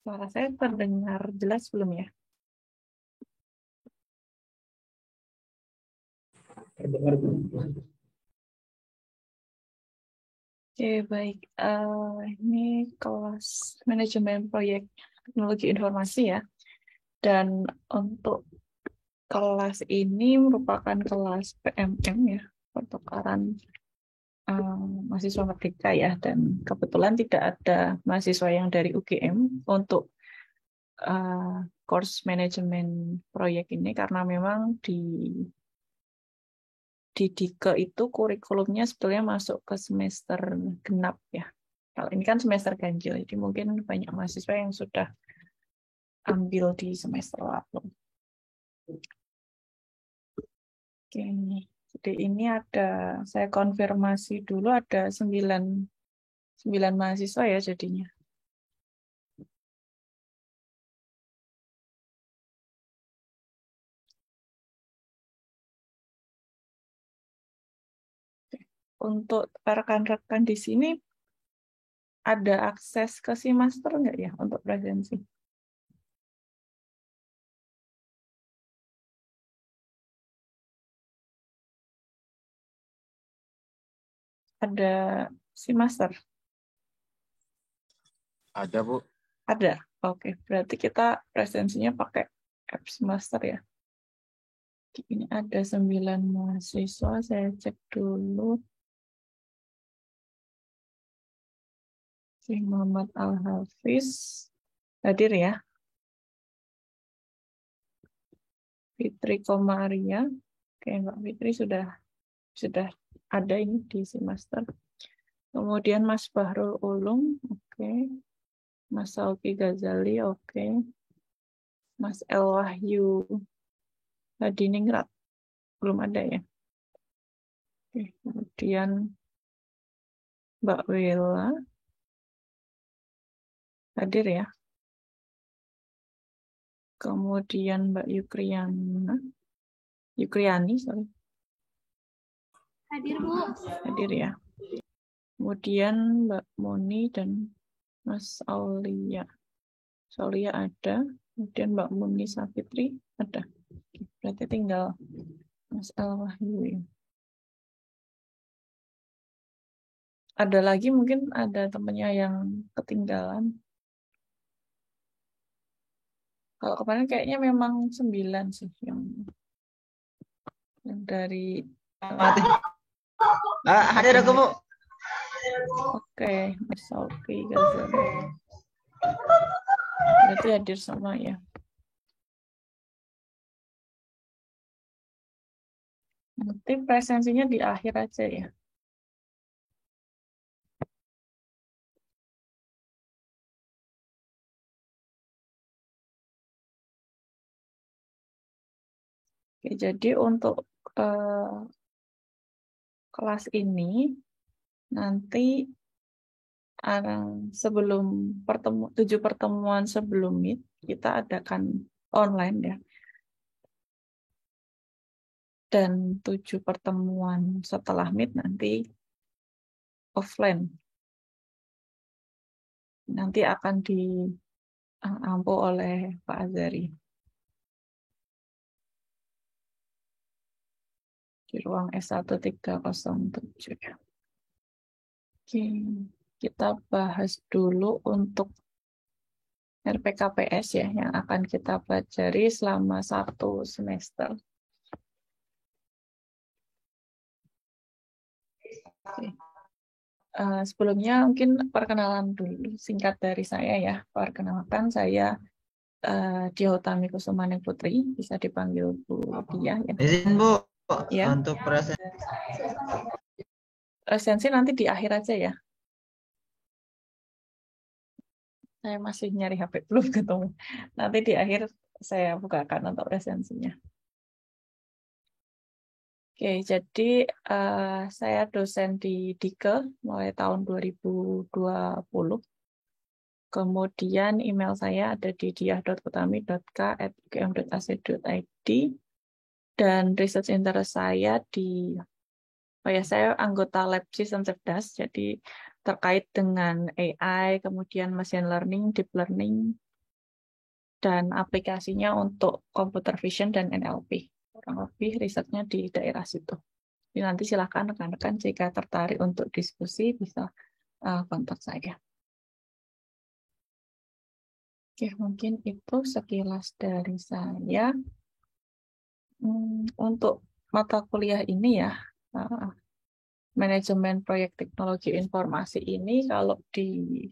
Suara saya terdengar jelas belum ya? Oke, baik. Ini kelas manajemen proyek teknologi informasi ya. Dan untuk kelas ini merupakan kelas PMM ya, pertukaran mahasiswa merdeka ya. Dan kebetulan tidak ada mahasiswa yang dari UGM untuk course manajemen proyek ini karena memang di Dike itu kurikulumnya sebetulnya masuk ke semester genap ya. Kalau ini kan semester ganjil, jadi mungkin banyak mahasiswa yang sudah ambil di semester lalu. Oke, jadi ini ada, saya konfirmasi dulu ada 9 mahasiswa ya jadinya. Untuk rekan-rekan di sini ada akses ke Simaster nggak ya untuk presensi? Ada Simaster? Ada, Bu. Ada. Oke, berarti kita presensinya pakai app Simaster ya. Ini ada 9 mahasiswa, saya cek dulu. Si Muhammad Al-Hafiz hadir ya. Fitri Komaria. Oke, Mbak Fitri sudah ada ini di Simaster. Kemudian Mas Bahrul Ulum, oke. Mas Sauki Ghazali, oke. Mas El Wahyu Hadiningrat, belum ada ya. Oke, kemudian Mbak Wela hadir ya. Kemudian Mbak Yukriani, sorry. Hadir, Bu. Hadir ya. Kemudian Mbak Moni dan Mas Aulia. Aulia ada. Kemudian Mbak Muni Safitri ada. Berarti tinggal Mas Al Wahyu ya. Ada lagi mungkin ada temennya yang ketinggalan. Kalau kemarin kayaknya memang 9 sih yang dari Mati. Hadir aku, Bu. Oke, Mas Sauki Ghazali. Berarti hadir sama ya. Nanti presensinya di akhir aja ya. Oke, jadi untuk kelas ini nanti sebelum 7 pertemuan sebelum Meet kita adakan online ya. Dan 7 pertemuan setelah Meet nanti offline. Nanti akan diampu oleh Pak Azari di ruang S1307 ya. Oke, kita bahas dulu untuk RPKPS ya yang akan kita pelajari selama 1 semester. Oke. Sebelumnya mungkin perkenalan dulu singkat dari saya ya. Perkenalkan saya Diautami Kusumane Putri, bisa dipanggil Bu Dia ya. Izin, Bu, Ya. untuk Presensi nanti di akhir aja ya. Saya masih nyari HP belum ketemu. Nanti di akhir saya bukakan untuk presensinya. Oke, jadi saya dosen di Dike mulai tahun 2020. Kemudian email saya ada di diah.utami.k@ugm.ac.id dan research interest saya saya anggota Lab Sistem Cerdas, jadi terkait dengan AI, kemudian machine learning, deep learning, dan aplikasinya untuk computer vision dan NLP. Kurang lebih risetnya di daerah situ. Jadi nanti silakan rekan-rekan jika tertarik untuk diskusi bisa kontak saya. Oke, mungkin itu sekilas dari saya. Untuk mata kuliah ini ya, manajemen proyek teknologi informasi ini kalau di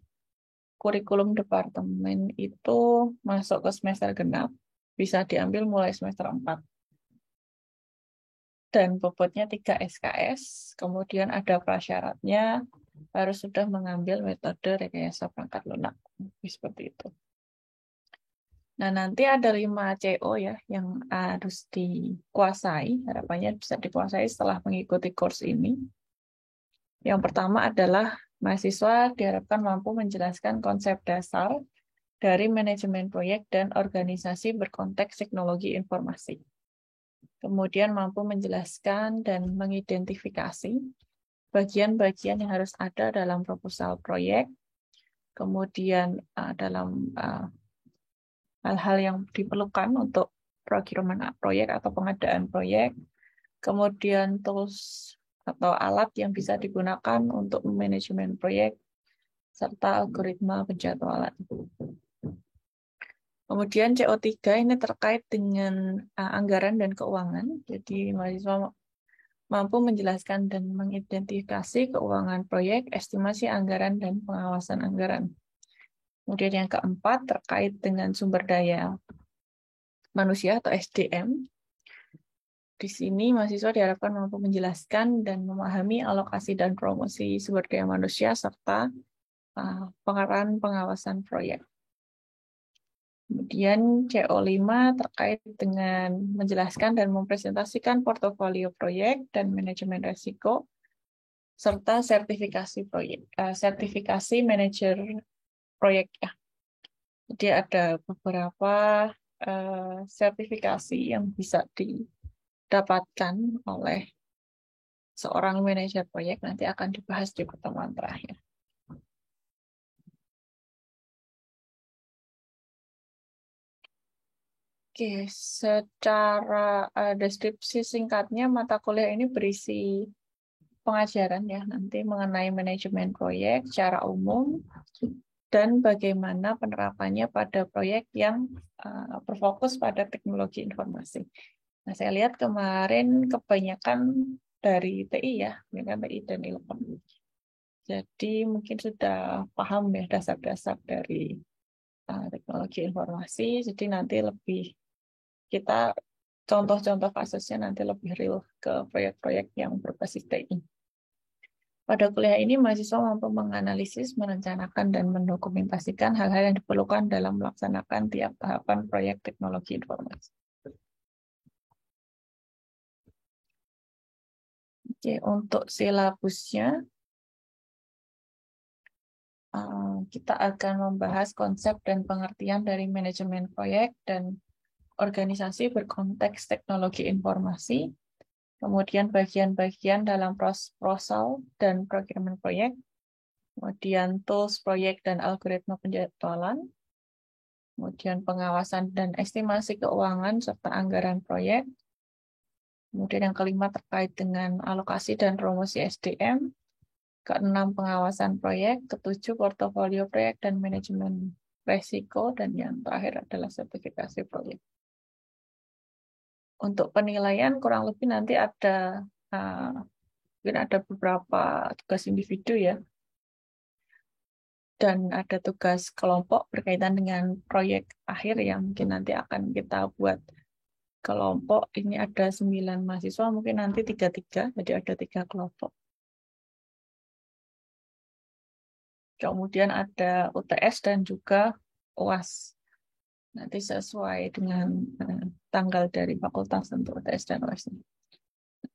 kurikulum departemen itu masuk ke semester genap, bisa diambil mulai semester 4. Dan bobotnya 3 SKS, kemudian ada prasyaratnya, harus sudah mengambil metode rekayasa perangkat lunak. Seperti itu. Nah, nanti ada 5 CO ya, yang harus dikuasai, harapannya bisa dikuasai setelah mengikuti course ini. Yang pertama adalah mahasiswa diharapkan mampu menjelaskan konsep dasar dari manajemen proyek dan organisasi berkonteks teknologi informasi. Kemudian mampu menjelaskan dan mengidentifikasi bagian-bagian yang harus ada dalam proposal proyek, kemudian dalam hal-hal yang diperlukan untuk procurement proyek atau pengadaan proyek, kemudian tools atau alat yang bisa digunakan untuk manajemen proyek, serta algoritma penjadwalan. Kemudian CO3 ini terkait dengan anggaran dan keuangan. Jadi mahasiswa mampu menjelaskan dan mengidentifikasi keuangan proyek, estimasi anggaran, dan pengawasan anggaran. Kemudian yang keempat terkait dengan sumber daya manusia atau SDM. Di sini mahasiswa diharapkan mampu menjelaskan dan memahami alokasi dan promosi sumber daya manusia serta pengarahan pengawasan proyek. Kemudian CO5 terkait dengan menjelaskan dan mempresentasikan portofolio proyek dan manajemen risiko serta sertifikasi proyek, sertifikasi manajer proyek ya. Jadi ada beberapa sertifikasi yang bisa didapatkan oleh seorang manajer proyek, nanti akan dibahas di pertemuan terakhir. Oke, secara deskripsi singkatnya mata kuliah ini berisi pengajaran ya nanti mengenai manajemen proyek secara umum dan bagaimana penerapannya pada proyek yang berfokus pada teknologi informasi. Nah, saya lihat kemarin kebanyakan dari TI ya, TI dan Ilkom. Jadi mungkin sudah paham ya dasar-dasar dari teknologi informasi. Jadi nanti lebih kita contoh-contoh kasusnya nanti lebih real ke proyek-proyek yang berbasis TI. Pada kuliah ini, mahasiswa mampu menganalisis, merencanakan, dan mendokumentasikan hal-hal yang diperlukan dalam melaksanakan tiap tahapan proyek teknologi informasi. Oke, untuk silabusnya, kita akan membahas konsep dan pengertian dari manajemen proyek dan organisasi berkonteks teknologi informasi, kemudian bagian-bagian dalam proposal dan procurement proyek, kemudian tools proyek dan algoritma penjadwalan, kemudian pengawasan dan estimasi keuangan serta anggaran proyek, kemudian yang kelima terkait dengan alokasi dan promosi SDM, keenam pengawasan proyek, ketujuh portofolio proyek dan manajemen resiko, dan yang terakhir adalah sertifikasi proyek. Untuk penilaian kurang lebih nanti ada mungkin ada beberapa tugas individu ya, dan ada tugas kelompok berkaitan dengan proyek akhir yang mungkin nanti akan kita buat kelompok. Ini ada 9 mahasiswa, mungkin nanti 3-3, jadi ada 3 kelompok. Kemudian ada UTS dan juga UAS. Nanti sesuai dengan tanggal dari fakultas untuk UTS dan UAS.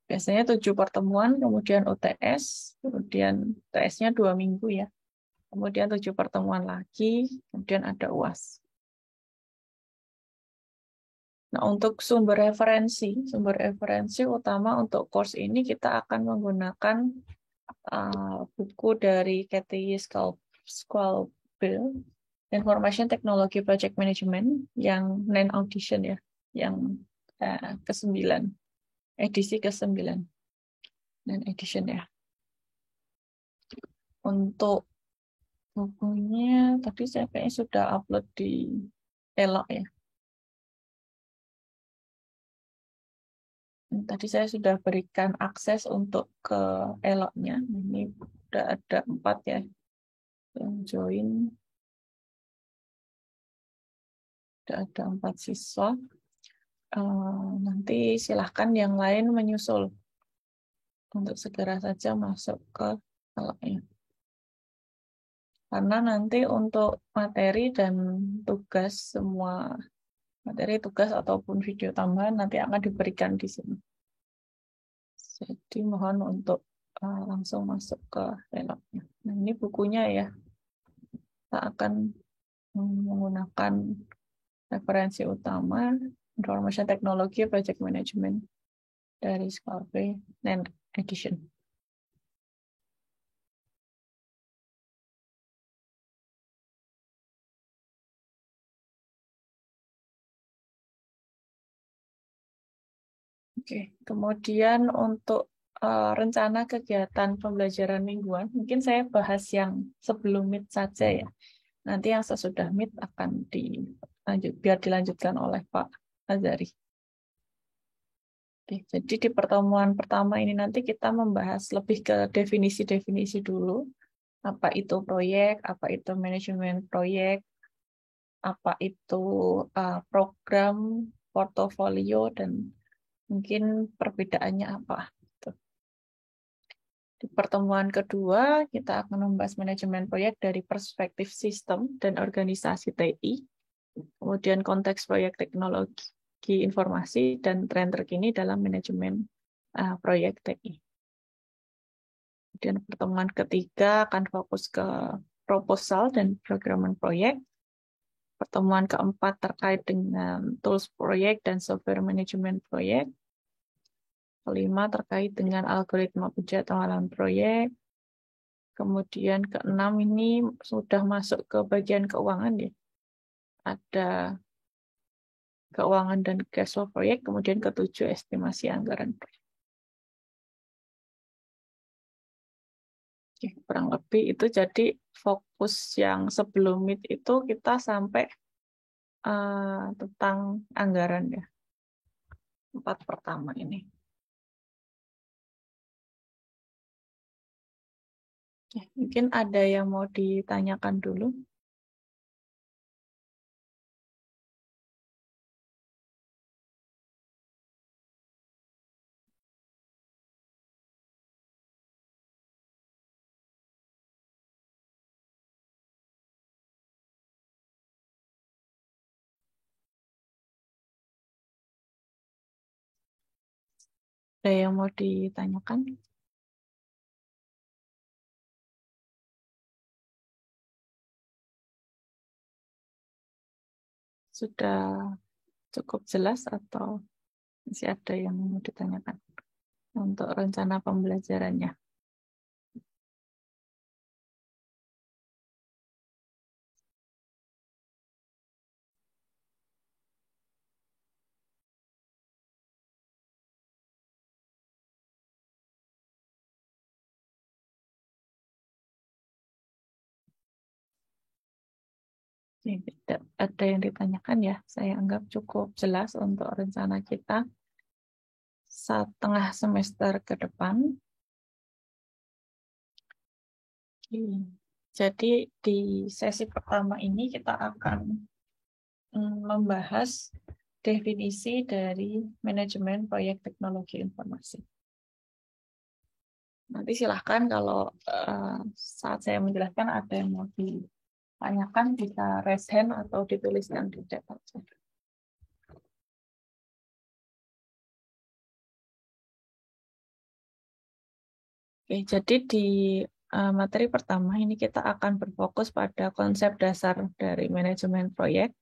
Biasanya 7 pertemuan, kemudian UTS, kemudian UTS-nya 2 minggu ya. Kemudian 7 pertemuan lagi, kemudian ada UAS. Nah, untuk sumber referensi utama untuk course ini kita akan menggunakan buku dari Cathy Schwalbe Information Technology Project Management yang non-audition ya, yang ke-9, edisi ke-9, non-edition ya. Untuk bukunya tadi saya kayaknya sudah upload di Elok ya. Tadi saya sudah berikan akses untuk ke Eloknya. Ini sudah ada 4 ya yang join. Sudah ada 4 siswa. Nanti silahkan yang lain menyusul untuk segera saja masuk ke Eloknya. Karena nanti untuk materi dan tugas, semua materi, tugas, ataupun video tambahan nanti akan diberikan di sini. Jadi mohon untuk langsung masuk ke Eloknya. Nah, ini bukunya ya. Kita akan menggunakan referensi utama Information Technology Project Management dari Skalpey non edition. Oke, kemudian untuk rencana kegiatan pembelajaran mingguan, mungkin saya bahas yang sebelum Meet saja ya. Nanti yang sesudah Meet akan biar dilanjutkan oleh Pak Azari. Oke, jadi di pertemuan pertama ini nanti kita membahas lebih ke definisi-definisi dulu. Apa itu proyek, apa itu manajemen proyek, apa itu program, portofolio, dan mungkin perbedaannya apa. Di pertemuan kedua, kita akan membahas manajemen proyek dari perspektif sistem dan organisasi TI, kemudian konteks proyek teknologi informasi, dan tren terkini dalam manajemen proyek TI. Kemudian pertemuan ketiga akan fokus ke proposal dan programan proyek. Pertemuan keempat terkait dengan tools proyek dan software manajemen proyek. Kelima terkait dengan algoritma penjadwalan proyek. Kemudian keenam ini sudah masuk ke bagian keuangan ya. Ada keuangan dan cash flow proyek. Kemudian ketujuh estimasi anggaran proyek. Oke, kurang lebih itu jadi fokus yang sebelum Meet itu kita sampai tentang anggaran ya. 4 pertama ini. Ya, mungkin ada yang mau ditanyakan dulu. Ada yang mau ditanyakan? Sudah cukup jelas atau masih ada yang mau ditanyakan untuk rencana pembelajarannya? Ini tidak ada yang ditanyakan ya. Saya anggap cukup jelas untuk rencana kita setengah semester ke depan. Jadi di sesi pertama ini kita akan membahas definisi dari manajemen proyek teknologi informasi. Nanti silahkan kalau saat saya menjelaskan ada yang mau ditanyakan, bisa raise hand atau dituliskan di chat saja. Oke, jadi di materi pertama ini kita akan berfokus pada konsep dasar dari manajemen proyek.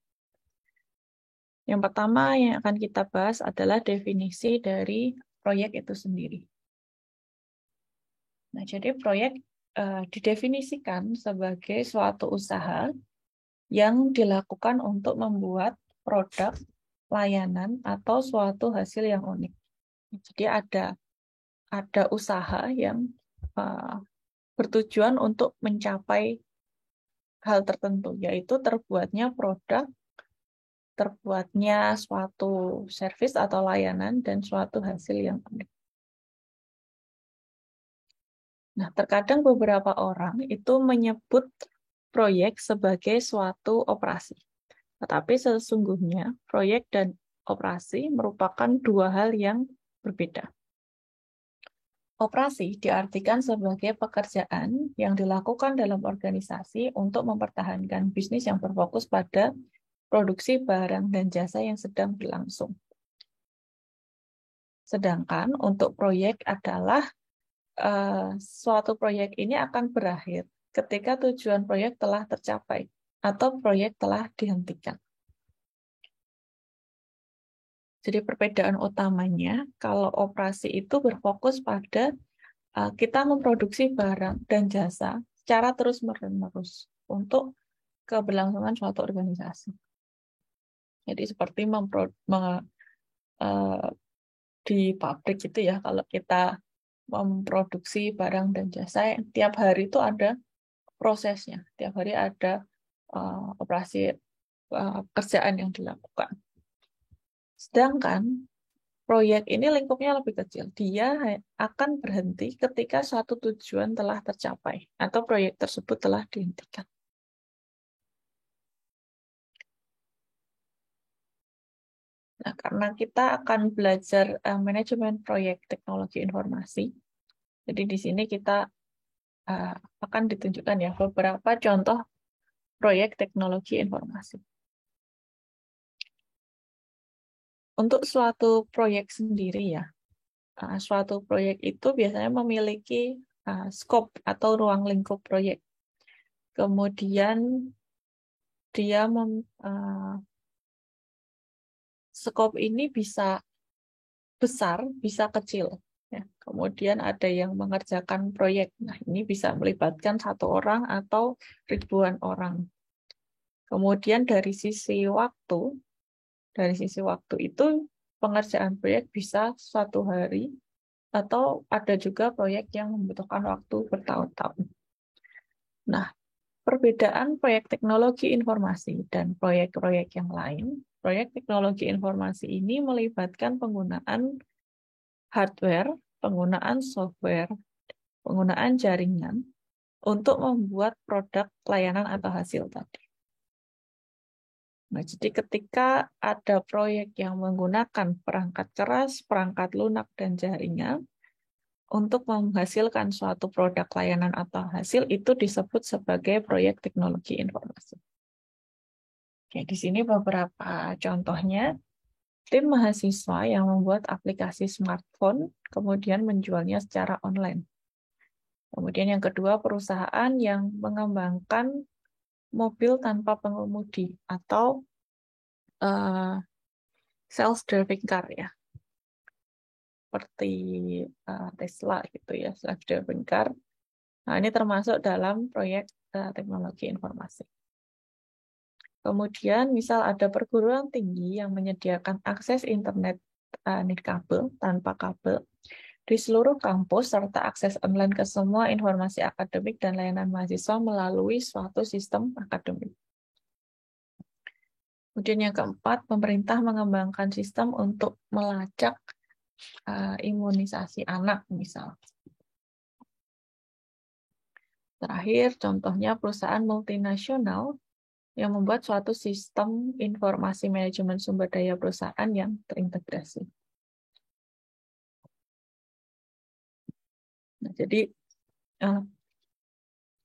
Yang pertama yang akan kita bahas adalah definisi dari proyek itu sendiri. Nah, jadi proyek didefinisikan sebagai suatu usaha yang dilakukan untuk membuat produk, layanan, atau suatu hasil yang unik. Jadi ada usaha yang bertujuan untuk mencapai hal tertentu, yaitu terbuatnya produk, terbuatnya suatu servis atau layanan, dan suatu hasil yang unik. Nah, terkadang beberapa orang itu menyebut proyek sebagai suatu operasi. Tetapi sesungguhnya proyek dan operasi merupakan dua hal yang berbeda. Operasi diartikan sebagai pekerjaan yang dilakukan dalam organisasi untuk mempertahankan bisnis yang berfokus pada produksi barang dan jasa yang sedang berlangsung. Sedangkan untuk proyek adalah suatu proyek ini akan berakhir ketika tujuan proyek telah tercapai atau proyek telah dihentikan. Jadi perbedaan utamanya, kalau operasi itu berfokus pada kita memproduksi barang dan jasa secara terus-menerus untuk keberlangsungan suatu organisasi. Jadi seperti di pabrik itu ya, kalau kita memproduksi barang dan jasa, tiap hari itu ada prosesnya, tiap hari ada operasi kerjaan yang dilakukan. Sedangkan proyek ini lingkupnya lebih kecil. Dia akan berhenti ketika suatu tujuan telah tercapai atau proyek tersebut telah dihentikan. Nah, karena kita akan belajar manajemen proyek teknologi informasi, jadi di sini kita akan ditunjukkan ya beberapa contoh proyek teknologi informasi. Untuk suatu proyek sendiri ya, suatu proyek itu biasanya memiliki scope atau ruang lingkup proyek. Kemudian dia scope ini bisa besar, bisa kecil. Ya. Kemudian ada yang mengerjakan proyek. Nah, ini bisa melibatkan satu orang atau ribuan orang. Kemudian dari sisi waktu itu pengerjaan proyek bisa 1 hari, atau ada juga proyek yang membutuhkan waktu bertahun-tahun. Nah, perbedaan proyek teknologi informasi dan proyek-proyek yang lain, proyek teknologi informasi ini melibatkan penggunaan hardware, penggunaan software, penggunaan jaringan untuk membuat produk, layanan, atau hasil tadi. Nah, jadi ketika ada proyek yang menggunakan perangkat keras, perangkat lunak, dan jaringan untuk menghasilkan suatu produk, layanan, atau hasil, itu disebut sebagai proyek teknologi informasi. Oke, di sini beberapa contohnya. Tim mahasiswa yang membuat aplikasi smartphone, kemudian menjualnya secara online. Kemudian yang kedua, perusahaan yang mengembangkan mobil tanpa pengemudi atau self-driving car ya, seperti Tesla gitu ya, self-driving car. Nah, ini termasuk dalam proyek teknologi informasi. Kemudian misal ada perguruan tinggi yang menyediakan akses internet nirkabel tanpa kabel di seluruh kampus serta akses online ke semua informasi akademik dan layanan mahasiswa melalui suatu sistem akademik. Kemudian yang keempat, pemerintah mengembangkan sistem untuk melacak imunisasi anak misal. Terakhir, contohnya perusahaan multinasional yang membuat suatu sistem informasi manajemen sumber daya perusahaan yang terintegrasi. Nah, jadi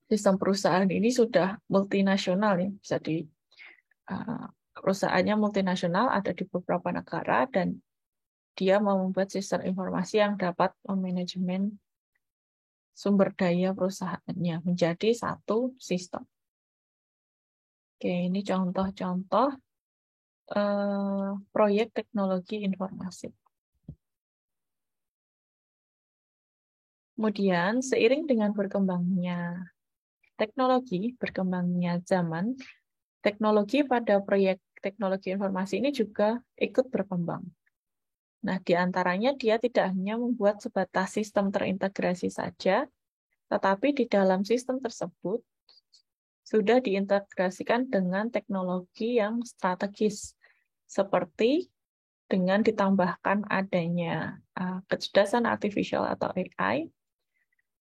sistem perusahaan ini sudah multinasional ya, bisa di perusahaannya multinasional, ada di beberapa negara, dan dia mau membuat sistem informasi yang dapat memanajemen sumber daya perusahaannya menjadi satu sistem. Oke, ini contoh-contoh proyek teknologi informasi. Kemudian, seiring dengan berkembangnya teknologi, berkembangnya zaman, teknologi pada proyek teknologi informasi ini juga ikut berkembang. Nah, di antaranya dia tidak hanya membuat sebatas sistem terintegrasi saja, tetapi di dalam sistem tersebut sudah diintegrasikan dengan teknologi yang strategis, seperti dengan ditambahkan adanya kecerdasan artifisial atau AI,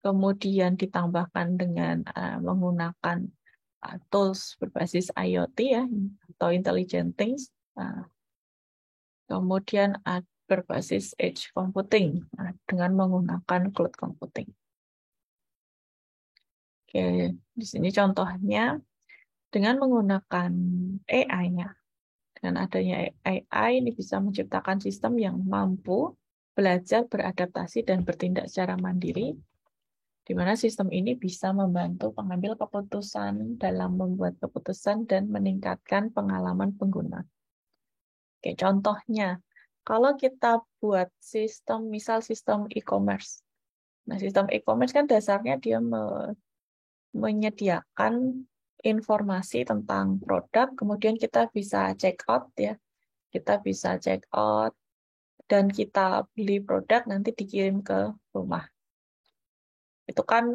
kemudian ditambahkan dengan menggunakan tools berbasis IoT ya, atau intelligent things, kemudian berbasis edge computing dengan menggunakan cloud computing. Oke, di sini contohnya dengan menggunakan AI-nya. Dengan adanya AI ini bisa menciptakan sistem yang mampu belajar, beradaptasi, dan bertindak secara mandiri, di mana sistem ini bisa membantu pengambil keputusan dalam membuat keputusan dan meningkatkan pengalaman pengguna. Oke, contohnya, kalau kita buat sistem, misal sistem e-commerce. Nah, sistem e-commerce kan dasarnya dia menyediakan informasi tentang produk, kemudian kita bisa check out ya. Kita bisa check out dan kita beli produk nanti dikirim ke rumah. Itu kan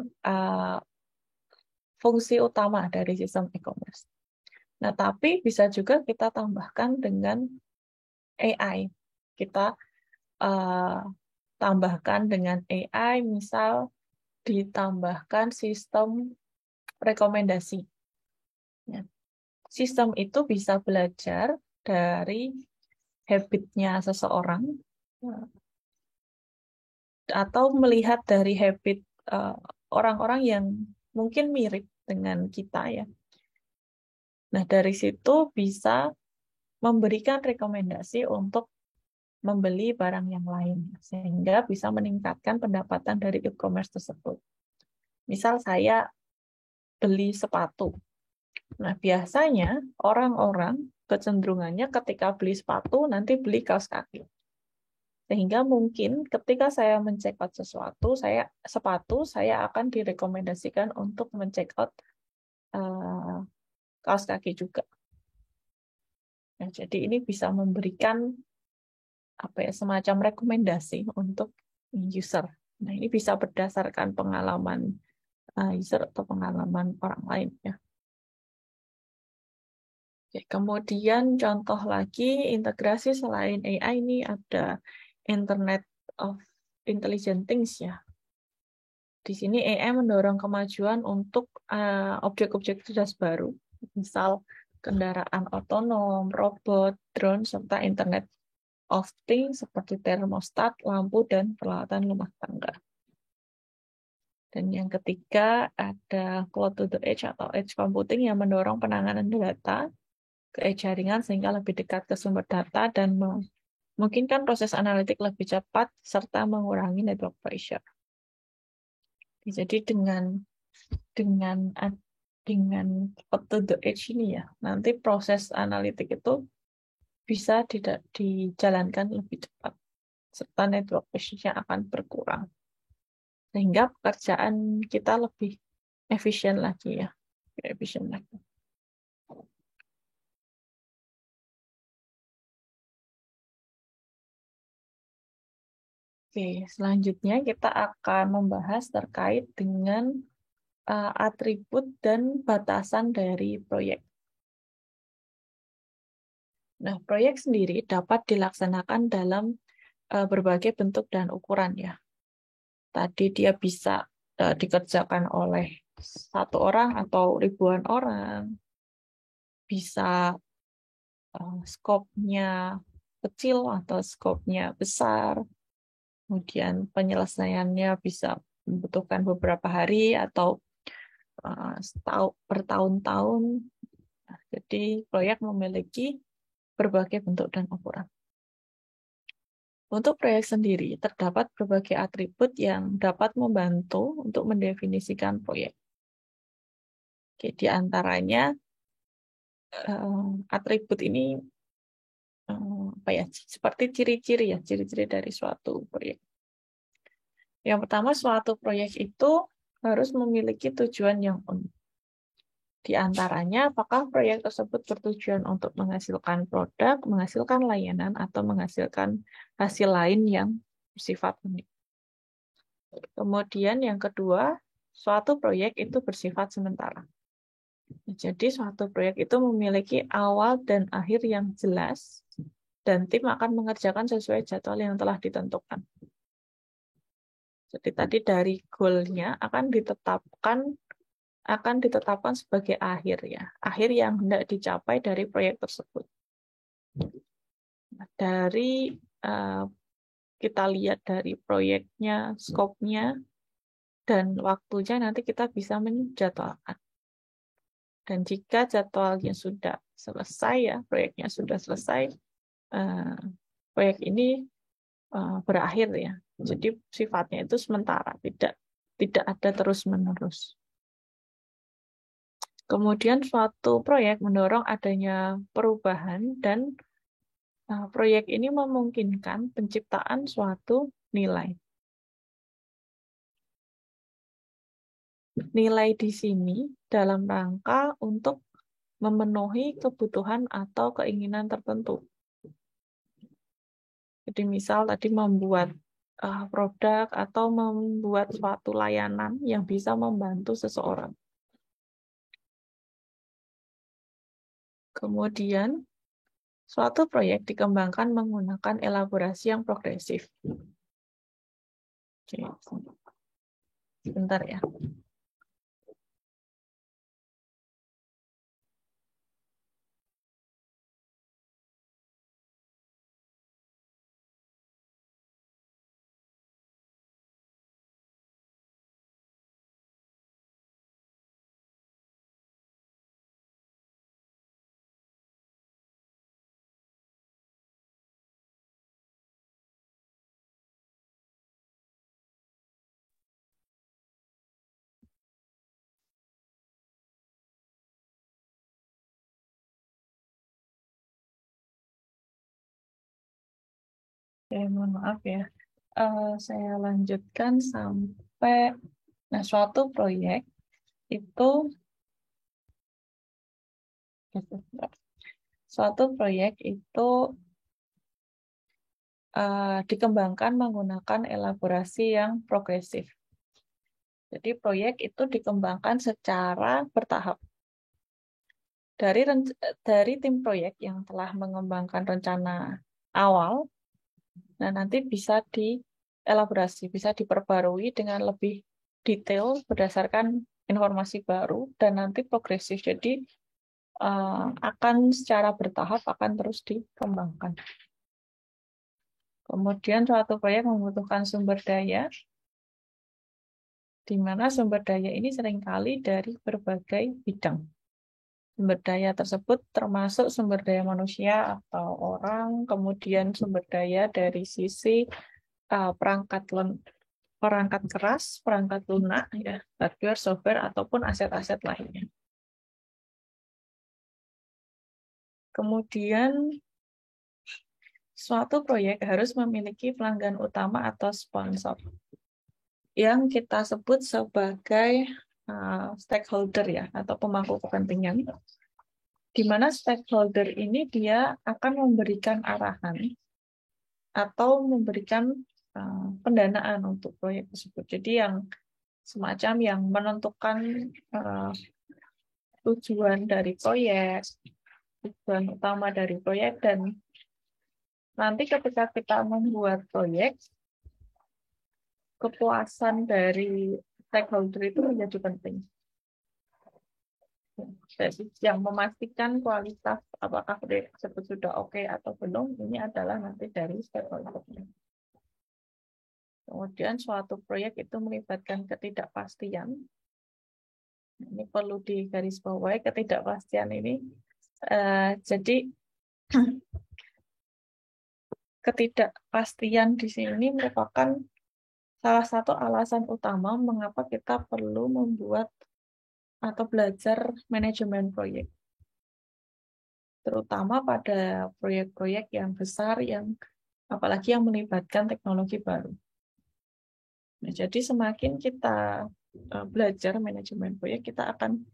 fungsi utama dari sistem e-commerce. Nah, tapi bisa juga kita tambahkan dengan AI. Kita tambahkan dengan AI, misal ditambahkan sistem rekomendasi. Ya. Sistem itu bisa belajar dari habitnya seseorang atau melihat dari habit orang-orang yang mungkin mirip dengan kita ya. Nah, dari situ bisa memberikan rekomendasi untuk membeli barang yang lain sehingga bisa meningkatkan pendapatan dari e-commerce tersebut. Misal saya beli sepatu. Nah, biasanya orang-orang kecenderungannya ketika beli sepatu nanti beli kaos kaki. Sehingga mungkin ketika saya men-check out sepatu, saya akan direkomendasikan untuk men-check out kaos kaki juga. Nah, jadi ini bisa memberikan semacam rekomendasi untuk user. Nah, ini bisa berdasarkan pengalaman user atau pengalaman orang lain ya. Oke, kemudian contoh lagi integrasi selain AI ini ada Internet of Intelligent Things ya. Di sini AI mendorong kemajuan untuk objek-objek cerdas baru, misal kendaraan otonom, robot, drone, serta Internet of Things seperti termostat, lampu, dan peralatan rumah tangga. Dan yang ketiga ada cloud to the edge atau edge computing yang mendorong penanganan data ke edge jaringan sehingga lebih dekat ke sumber data dan memungkinkan proses analitik lebih cepat serta mengurangi network pressure. Jadi dengan cloud to the edge ini ya, nanti proses analitik itu bisa tidak dijalankan lebih cepat serta network pressure-nya akan berkurang. Sehingga pekerjaan kita lebih efisien lagi ya. Efisien lagi. Oke, selanjutnya kita akan membahas terkait dengan atribut dan batasan dari proyek. Nah, proyek sendiri dapat dilaksanakan dalam berbagai bentuk dan ukuran ya. Tadi dia bisa dikerjakan oleh satu orang atau ribuan orang, bisa skopnya kecil atau skopnya besar, kemudian penyelesaiannya bisa membutuhkan beberapa hari atau bertahun-tahun. Nah, jadi proyek memiliki berbagai bentuk dan ukuran. Untuk proyek sendiri, terdapat berbagai atribut yang dapat membantu untuk mendefinisikan proyek. Oke, di antaranya atribut ini seperti ciri-ciri ya, ciri-ciri dari suatu proyek. Yang pertama, suatu proyek itu harus memiliki tujuan yang unik. Di antaranya, apakah proyek tersebut bertujuan untuk menghasilkan produk, menghasilkan layanan, atau menghasilkan hasil lain yang bersifat unik. Kemudian yang kedua, suatu proyek itu bersifat sementara. Jadi suatu proyek itu memiliki awal dan akhir yang jelas, dan tim akan mengerjakan sesuai jadwal yang telah ditentukan. Jadi tadi dari goal-nya akan ditetapkan sebagai akhir ya, akhir yang hendak dicapai dari proyek tersebut. Dari kita lihat dari proyeknya, skopnya, dan waktunya nanti kita bisa menjadwalkan. Dan jika jadwalnya sudah selesai ya, proyeknya sudah selesai, proyek ini berakhir ya. Jadi sifatnya itu sementara, tidak ada terus-menerus. Kemudian suatu proyek mendorong adanya perubahan dan proyek ini memungkinkan penciptaan suatu nilai. Nilai di sini dalam rangka untuk memenuhi kebutuhan atau keinginan tertentu. Jadi misal tadi membuat produk atau membuat suatu layanan yang bisa membantu seseorang. Kemudian, suatu proyek dikembangkan menggunakan elaborasi yang progresif. Oke. Sebentar ya. Mohon maaf ya. Saya lanjutkan sampai suatu proyek itu dikembangkan menggunakan elaborasi yang progresif. Jadi proyek itu dikembangkan secara bertahap. Dari tim proyek yang telah mengembangkan rencana awal, nah nanti bisa dielaborasi, bisa diperbarui dengan lebih detail berdasarkan informasi baru dan nanti progresif. Jadi akan secara bertahap akan terus dikembangkan. Kemudian suatu proyek membutuhkan sumber daya, di mana sumber daya ini seringkali dari berbagai bidang. Sumber daya tersebut termasuk sumber daya manusia atau orang, kemudian sumber daya dari sisi perangkat keras, perangkat lunak, ya, hardware, software, ataupun aset-aset lainnya. Kemudian, suatu proyek harus memiliki pelanggan utama atau sponsor yang kita sebut sebagai stakeholder ya, atau pemangku kepentingan, di mana stakeholder ini dia akan memberikan arahan atau memberikan pendanaan untuk proyek tersebut. Jadi yang semacam yang menentukan tujuan dari proyek, tujuan utama dari proyek, dan nanti ketika kita membuat proyek, kepuasan dari stakeholder itu menjadi penting. Jadi yang memastikan kualitas apakah proyek tersebut sudah oke atau belum, ini adalah nanti dari stakeholder. Kemudian suatu proyek itu melibatkan ketidakpastian. Ini perlu digarisbawahi ketidakpastian ini. Jadi ketidakpastian di sini merupakan salah satu alasan utama mengapa kita perlu membuat atau belajar manajemen proyek. Terutama pada proyek-proyek yang besar, apalagi yang melibatkan teknologi baru. Nah, jadi semakin kita belajar manajemen proyek, kita akan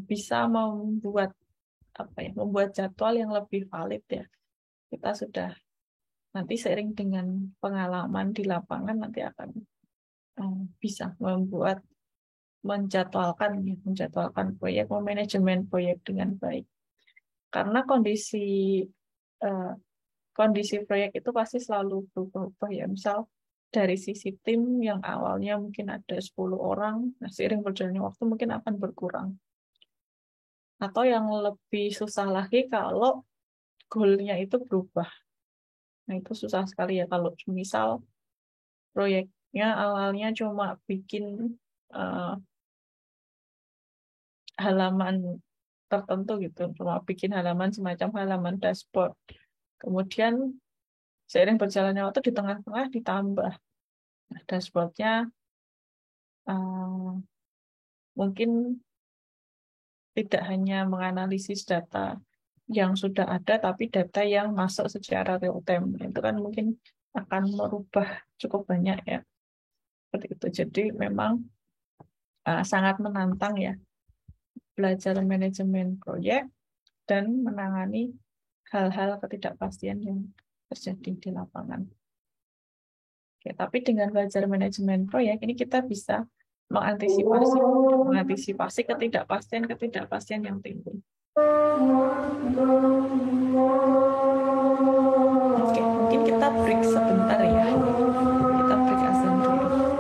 bisa membuat membuat jadwal yang lebih valid ya. Kita sudah nanti seiring dengan pengalaman di lapangan nanti akan bisa menjadwalkan proyek, memanajemen proyek dengan baik. Karena eh, kondisi proyek itu pasti selalu berubah ya. Misal dari sisi tim yang awalnya mungkin ada 10 orang, nah seiring berjalannya waktu mungkin akan berkurang. Atau yang lebih susah lagi kalau goalnya itu berubah. Nah itu susah sekali ya kalau misal proyeknya awalnya cuma bikin eh, halaman tertentu gitu, cuma bikin halaman semacam halaman dashboard. Kemudian seiring berjalannya waktu di tengah-tengah ditambah. Nah, dashboardnya eh, mungkin tidak hanya menganalisis data yang sudah ada, tapi data yang masuk secara real time. Itu kan mungkin akan merubah cukup banyak ya. Seperti itu. Jadi memang sangat menantang ya belajar manajemen proyek dan menangani hal-hal ketidakpastian yang terjadi di lapangan. Oke, tapi dengan belajar manajemen proyek ini kita bisa mengantisipasi ketidakpastian yang timbul. Oke, mungkin kita break sebentar ya. Kita break azan dulu.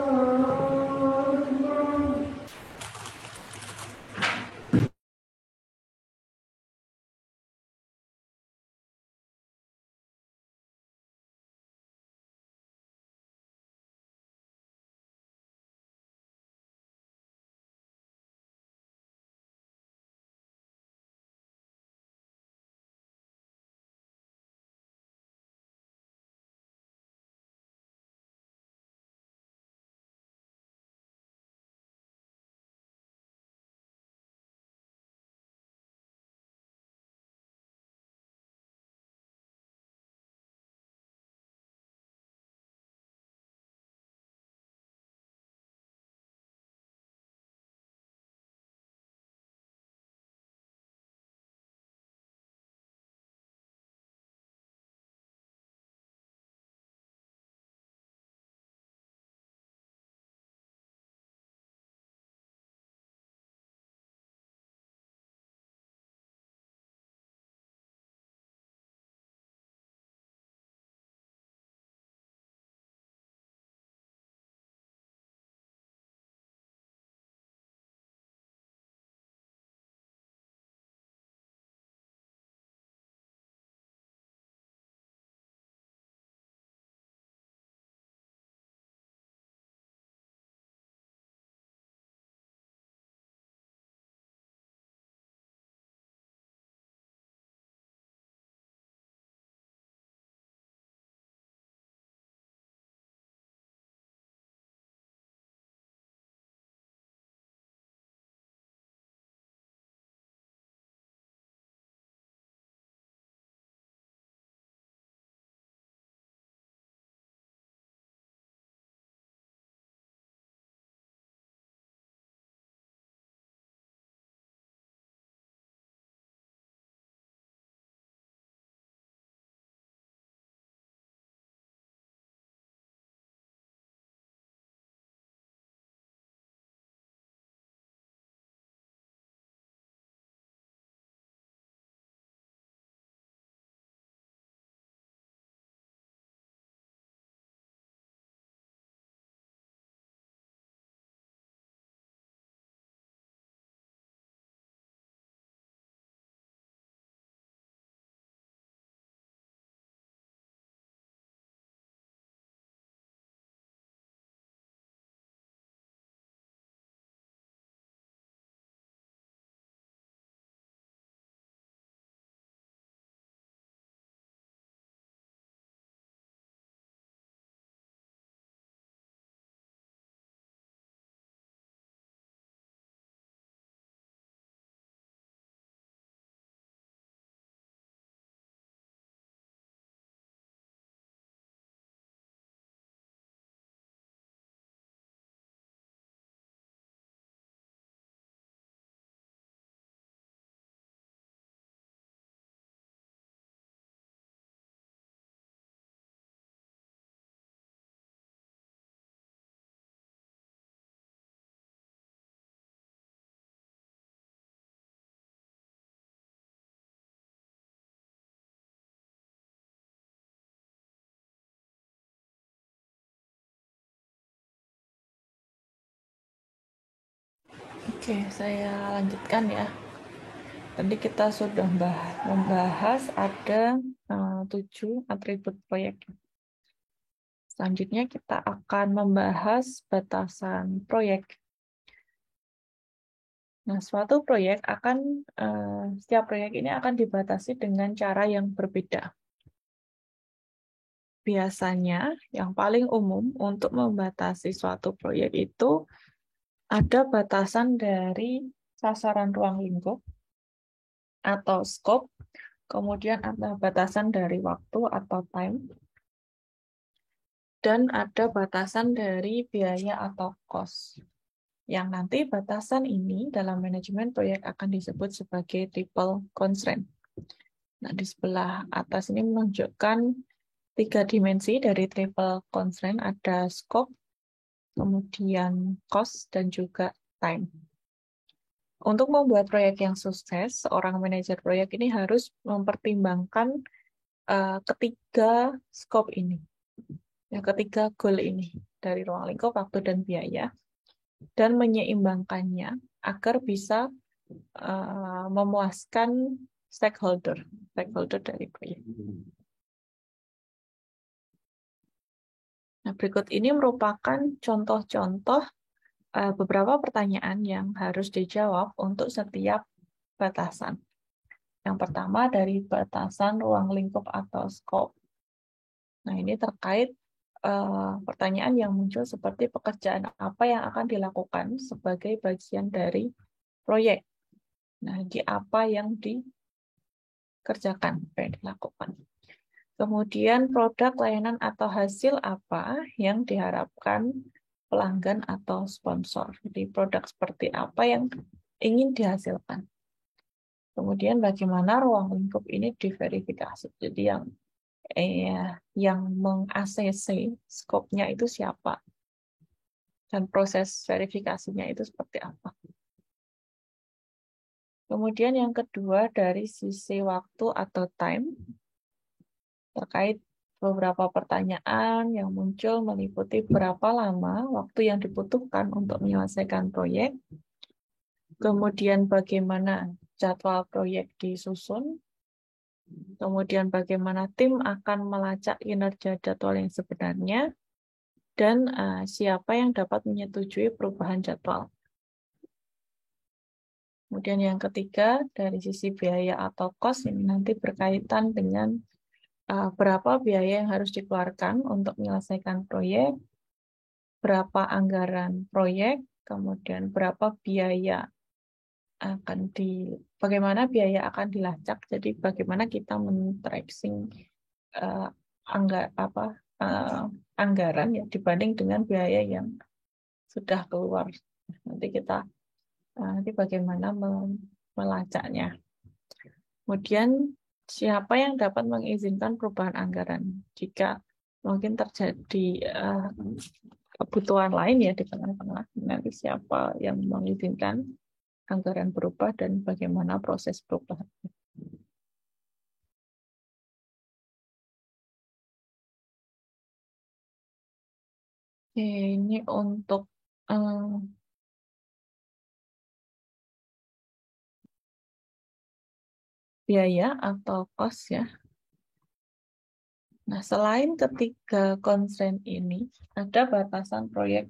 Oke, saya lanjutkan ya. Tadi kita sudah membahas ada 7 atribut proyek. Selanjutnya kita akan membahas batasan proyek. Nah, setiap proyek ini akan dibatasi dengan cara yang berbeda. Biasanya, yang paling umum untuk membatasi suatu proyek itu ada batasan dari sasaran ruang lingkup atau scope, kemudian ada batasan dari waktu atau time, dan ada batasan dari biaya atau cost. Yang nanti batasan ini dalam manajemen proyek akan disebut sebagai triple constraint. Nah, di sebelah atas ini menunjukkan 3 dimensi dari triple constraint, ada scope, kemudian cost, dan juga time. Untuk membuat proyek yang sukses, seorang manajer proyek ini harus mempertimbangkan ketiga scope ini. Yang ketiga goal ini dari ruang lingkup, waktu, dan biaya, dan menyeimbangkannya agar bisa memuaskan stakeholder dari proyek. Nah, berikut ini merupakan contoh-contoh beberapa pertanyaan yang harus dijawab untuk setiap batasan. Yang pertama dari batasan ruang lingkup atau scope. Nah, ini terkait pertanyaan yang muncul seperti pekerjaan apa yang akan dilakukan sebagai bagian dari proyek. Nah, di apa yang dikerjakan, apa yang dilakukan. Kemudian produk, layanan, atau hasil apa yang diharapkan pelanggan atau sponsor. Jadi produk seperti apa yang ingin dihasilkan. Kemudian bagaimana ruang lingkup ini diverifikasi. Jadi yang meng-ACC skopnya itu siapa. Dan proses verifikasinya itu seperti apa. Kemudian yang kedua dari sisi waktu atau time, terkait beberapa pertanyaan yang muncul meliputi berapa lama waktu yang dibutuhkan untuk menyelesaikan proyek, kemudian bagaimana jadwal proyek disusun, kemudian bagaimana tim akan melacak kinerja jadwal yang sebenarnya, dan siapa yang dapat menyetujui perubahan jadwal. Kemudian yang ketiga, dari sisi biaya atau cost, ini nanti berkaitan dengan berapa biaya yang harus dikeluarkan untuk menyelesaikan proyek, berapa anggaran proyek, kemudian bagaimana biaya akan dilacak. Jadi bagaimana kita men-tracing anggaran ya dibanding dengan biaya yang sudah keluar. Nanti bagaimana melacaknya. Kemudian siapa yang dapat mengizinkan perubahan anggaran jika mungkin terjadi kebutuhan lain ya di tengah-tengah, nanti siapa yang mengizinkan anggaran berubah dan bagaimana proses perubahan. Oke, ini untuk biaya atau cost ya. Nah, selain ketiga constraint ini, ada batasan proyek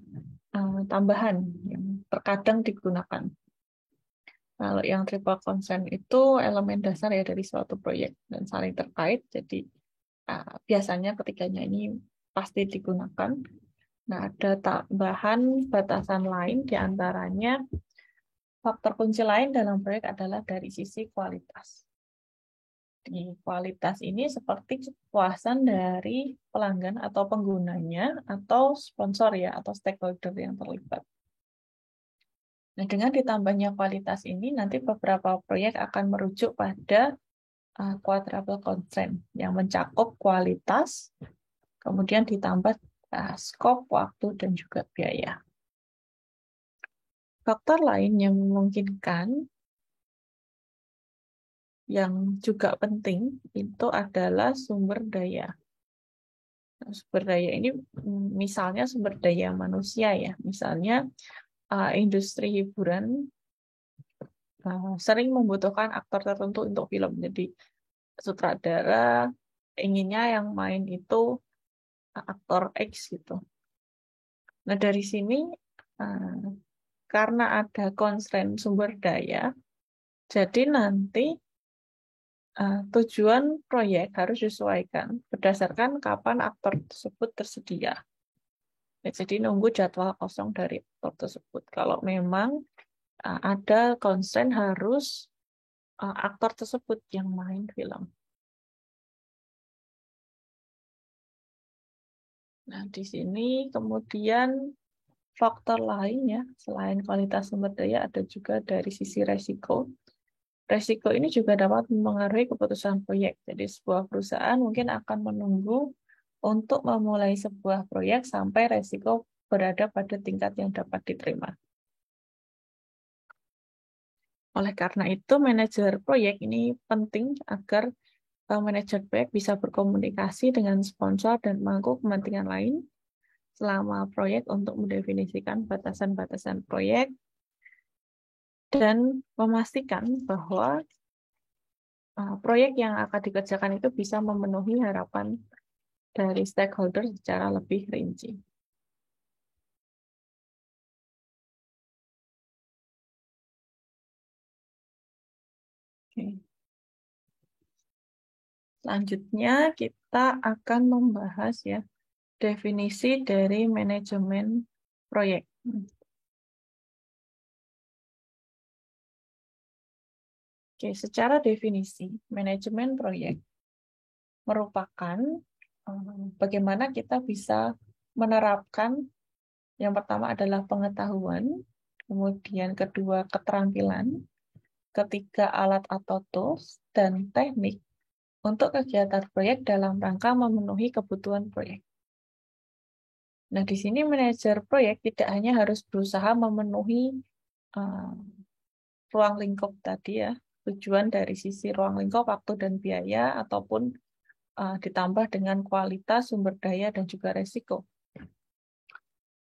tambahan yang terkadang digunakan. Kalau yang triple constraint itu elemen dasar ya dari suatu proyek dan saling terkait, jadi biasanya ketiganya ini pasti digunakan. Nah, ada tambahan batasan lain, diantaranya faktor kunci lain dalam proyek adalah dari sisi kualitas. Di kualitas ini seperti kepuasan dari pelanggan atau penggunanya atau sponsor ya atau stakeholder yang terlibat. Nah, dengan ditambahnya kualitas ini nanti beberapa proyek akan merujuk pada quadruple constraint yang mencakup kualitas, kemudian ditambah scope, waktu, dan juga biaya. Faktor lain yang memungkinkan yang juga penting itu adalah sumber daya. Sumber daya ini misalnya sumber daya manusia ya, misalnya industri hiburan sering membutuhkan aktor tertentu untuk film. Jadi sutradara inginnya yang main itu aktor X gitu. Nah dari sini uh, karena ada constraint sumber daya, jadi nanti tujuan proyek harus disesuaikan berdasarkan kapan aktor tersebut tersedia. Ya, jadi nunggu jadwal kosong dari aktor tersebut. Kalau memang ada constraint harus aktor tersebut yang main film. Nah, di sini kemudian faktor lainnya selain kualitas sumber daya ada juga dari sisi resiko. Resiko ini juga dapat mempengaruhi keputusan proyek. Jadi sebuah perusahaan mungkin akan menunggu untuk memulai sebuah proyek sampai resiko berada pada tingkat yang dapat diterima. Oleh karena itu, manajer proyek ini penting agar manajer proyek bisa berkomunikasi dengan sponsor dan pemangku kepentingan lain selama proyek untuk mendefinisikan batasan-batasan proyek dan memastikan bahwa proyek yang akan dikerjakan itu bisa memenuhi harapan dari stakeholder secara lebih rinci. Oke. Selanjutnya kita akan membahas ya definisi dari manajemen proyek. Oke, secara definisi manajemen proyek merupakan bagaimana kita bisa menerapkan yang pertama adalah pengetahuan, kemudian kedua keterampilan, ketiga alat atau tools, dan teknik untuk kegiatan proyek dalam rangka memenuhi kebutuhan proyek. Nah, di sini manajer proyek tidak hanya harus berusaha memenuhi uh, ruang lingkup tadi ya, tujuan dari sisi ruang lingkup, waktu dan biaya, ataupun ditambah dengan kualitas, sumber daya, dan juga resiko.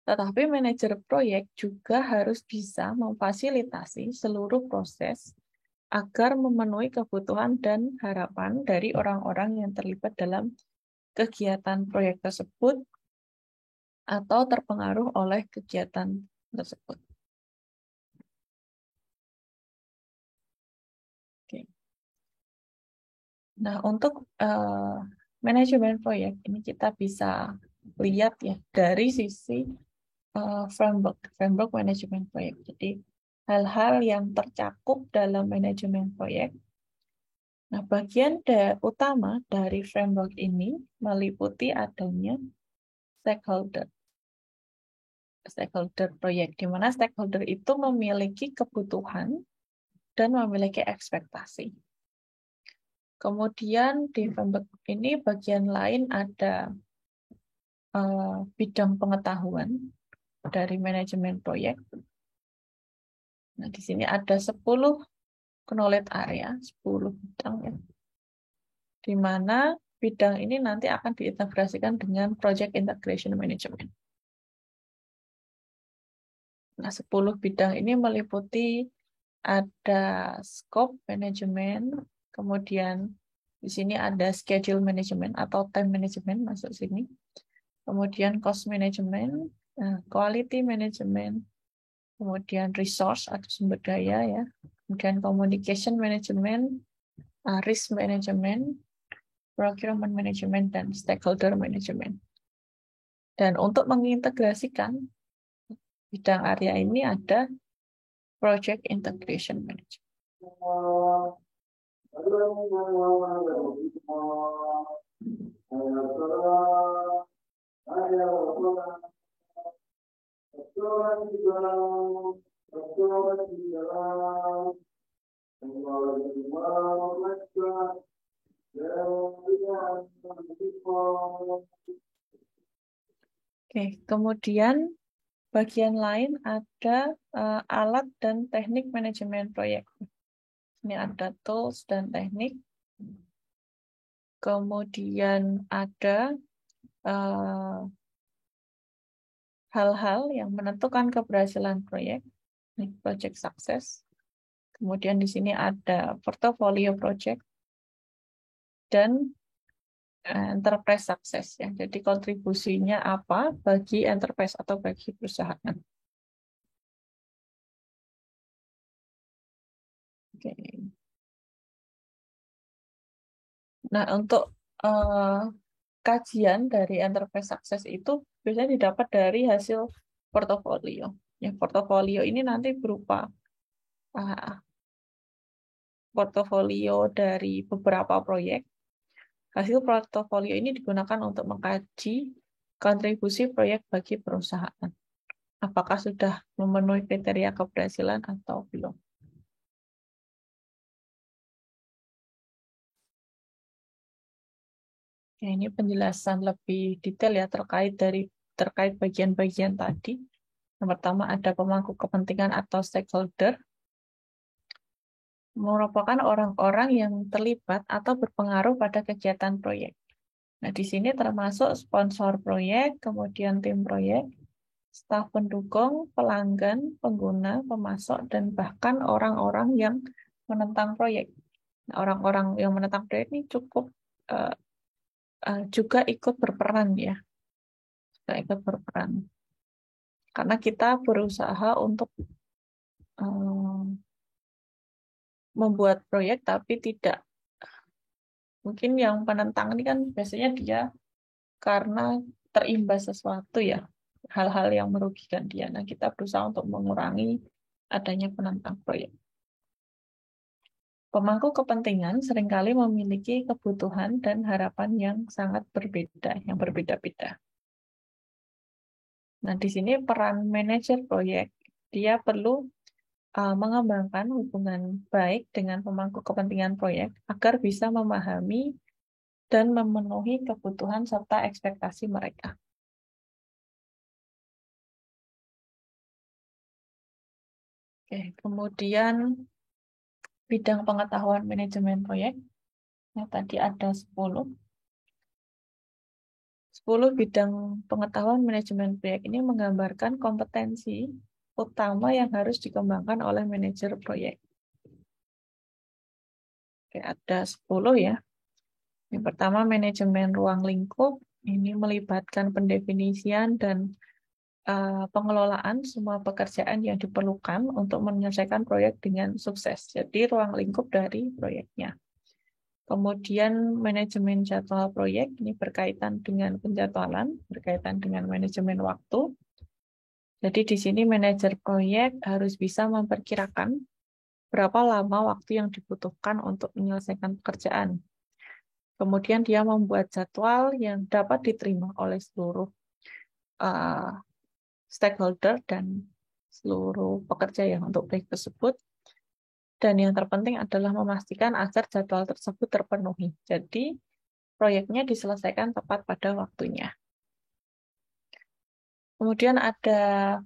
Tetapi manajer proyek juga harus bisa memfasilitasi seluruh proses agar memenuhi kebutuhan dan harapan dari orang-orang yang terlibat dalam kegiatan proyek tersebut atau terpengaruh oleh kegiatan tersebut. Oke. Nah, untuk manajemen proyek ini kita bisa lihat ya dari sisi framework manajemen proyek. Jadi hal-hal yang tercakup dalam manajemen proyek. Nah, bagian utama dari framework ini meliputi adanya stakeholder. Stakeholder proyek, di mana stakeholder itu memiliki kebutuhan dan memiliki ekspektasi. Kemudian di framework ini bagian lain ada bidang pengetahuan dari manajemen proyek. Nah, di sini ada 10 knowledge area, 10 bidang ya. Di mana bidang ini nanti akan diintegrasikan dengan project integration management. Nah, 10 bidang ini meliputi ada scope management, kemudian di sini ada schedule management atau time management masuk sini. Kemudian cost management, quality management, kemudian resource atau sumber daya ya. Kemudian communication management, risk management, procurement management, dan stakeholder management. Dan untuk mengintegrasikan bidang area ini ada project integration management. Oke, kemudian bagian lain ada alat dan teknik manajemen proyek. Ini ada tools dan teknik. Kemudian ada hal-hal yang menentukan keberhasilan proyek, project success. Kemudian di sini ada portfolio project dan enterprise success ya. Jadi kontribusinya apa bagi enterprise atau bagi perusahaan. Oke. Nah, untuk kajian dari enterprise success itu biasanya didapat dari hasil portofolio. Ya, portofolio ini nanti berupa portofolio dari beberapa proyek. Hasil portofolio ini digunakan untuk mengkaji kontribusi proyek bagi perusahaan. Apakah sudah memenuhi kriteria keberhasilan atau belum. Ya, ini penjelasan lebih detail ya terkait bagian-bagian tadi. Yang pertama ada pemangku kepentingan atau stakeholder, merupakan orang-orang yang terlibat atau berpengaruh pada kegiatan proyek. Nah, di sini termasuk sponsor proyek, kemudian tim proyek, staf pendukung, pelanggan, pengguna, pemasok, dan bahkan orang-orang yang menentang proyek. Nah, orang-orang yang menentang proyek ini cukup uh, juga ikut berperan ya, juga ikut berperan. Karena kita berusaha untuk membuat proyek, tapi tidak. Mungkin yang penentang ini kan biasanya dia karena terimbas sesuatu ya, hal-hal yang merugikan dia. Nah, kita berusaha untuk mengurangi adanya penentang proyek. Pemangku kepentingan seringkali memiliki kebutuhan dan harapan yang sangat berbeda, yang berbeda-beda. Nah, di sini peran manajer proyek, dia perlu mengembangkan hubungan baik dengan pemangku kepentingan proyek agar bisa memahami dan memenuhi kebutuhan serta ekspektasi mereka. Oke, kemudian bidang pengetahuan manajemen proyek, yang tadi ada 10. 10 bidang pengetahuan manajemen proyek ini menggambarkan kompetensi utama yang harus dikembangkan oleh manajer proyek. Oke, ada 10 ya. Yang pertama, manajemen ruang lingkup. Ini melibatkan pendefinisian dan pengelolaan semua pekerjaan yang diperlukan untuk menyelesaikan proyek dengan sukses. Jadi, ruang lingkup dari proyeknya. Kemudian manajemen jadwal proyek ini berkaitan dengan penjadwalan, berkaitan dengan manajemen waktu. Jadi di sini manajer proyek harus bisa memperkirakan berapa lama waktu yang dibutuhkan untuk menyelesaikan pekerjaan. Kemudian dia membuat jadwal yang dapat diterima oleh seluruh stakeholder dan seluruh pekerja yang untuk proyek tersebut. Dan yang terpenting adalah memastikan agar jadwal tersebut terpenuhi. Jadi proyeknya diselesaikan tepat pada waktunya. Kemudian ada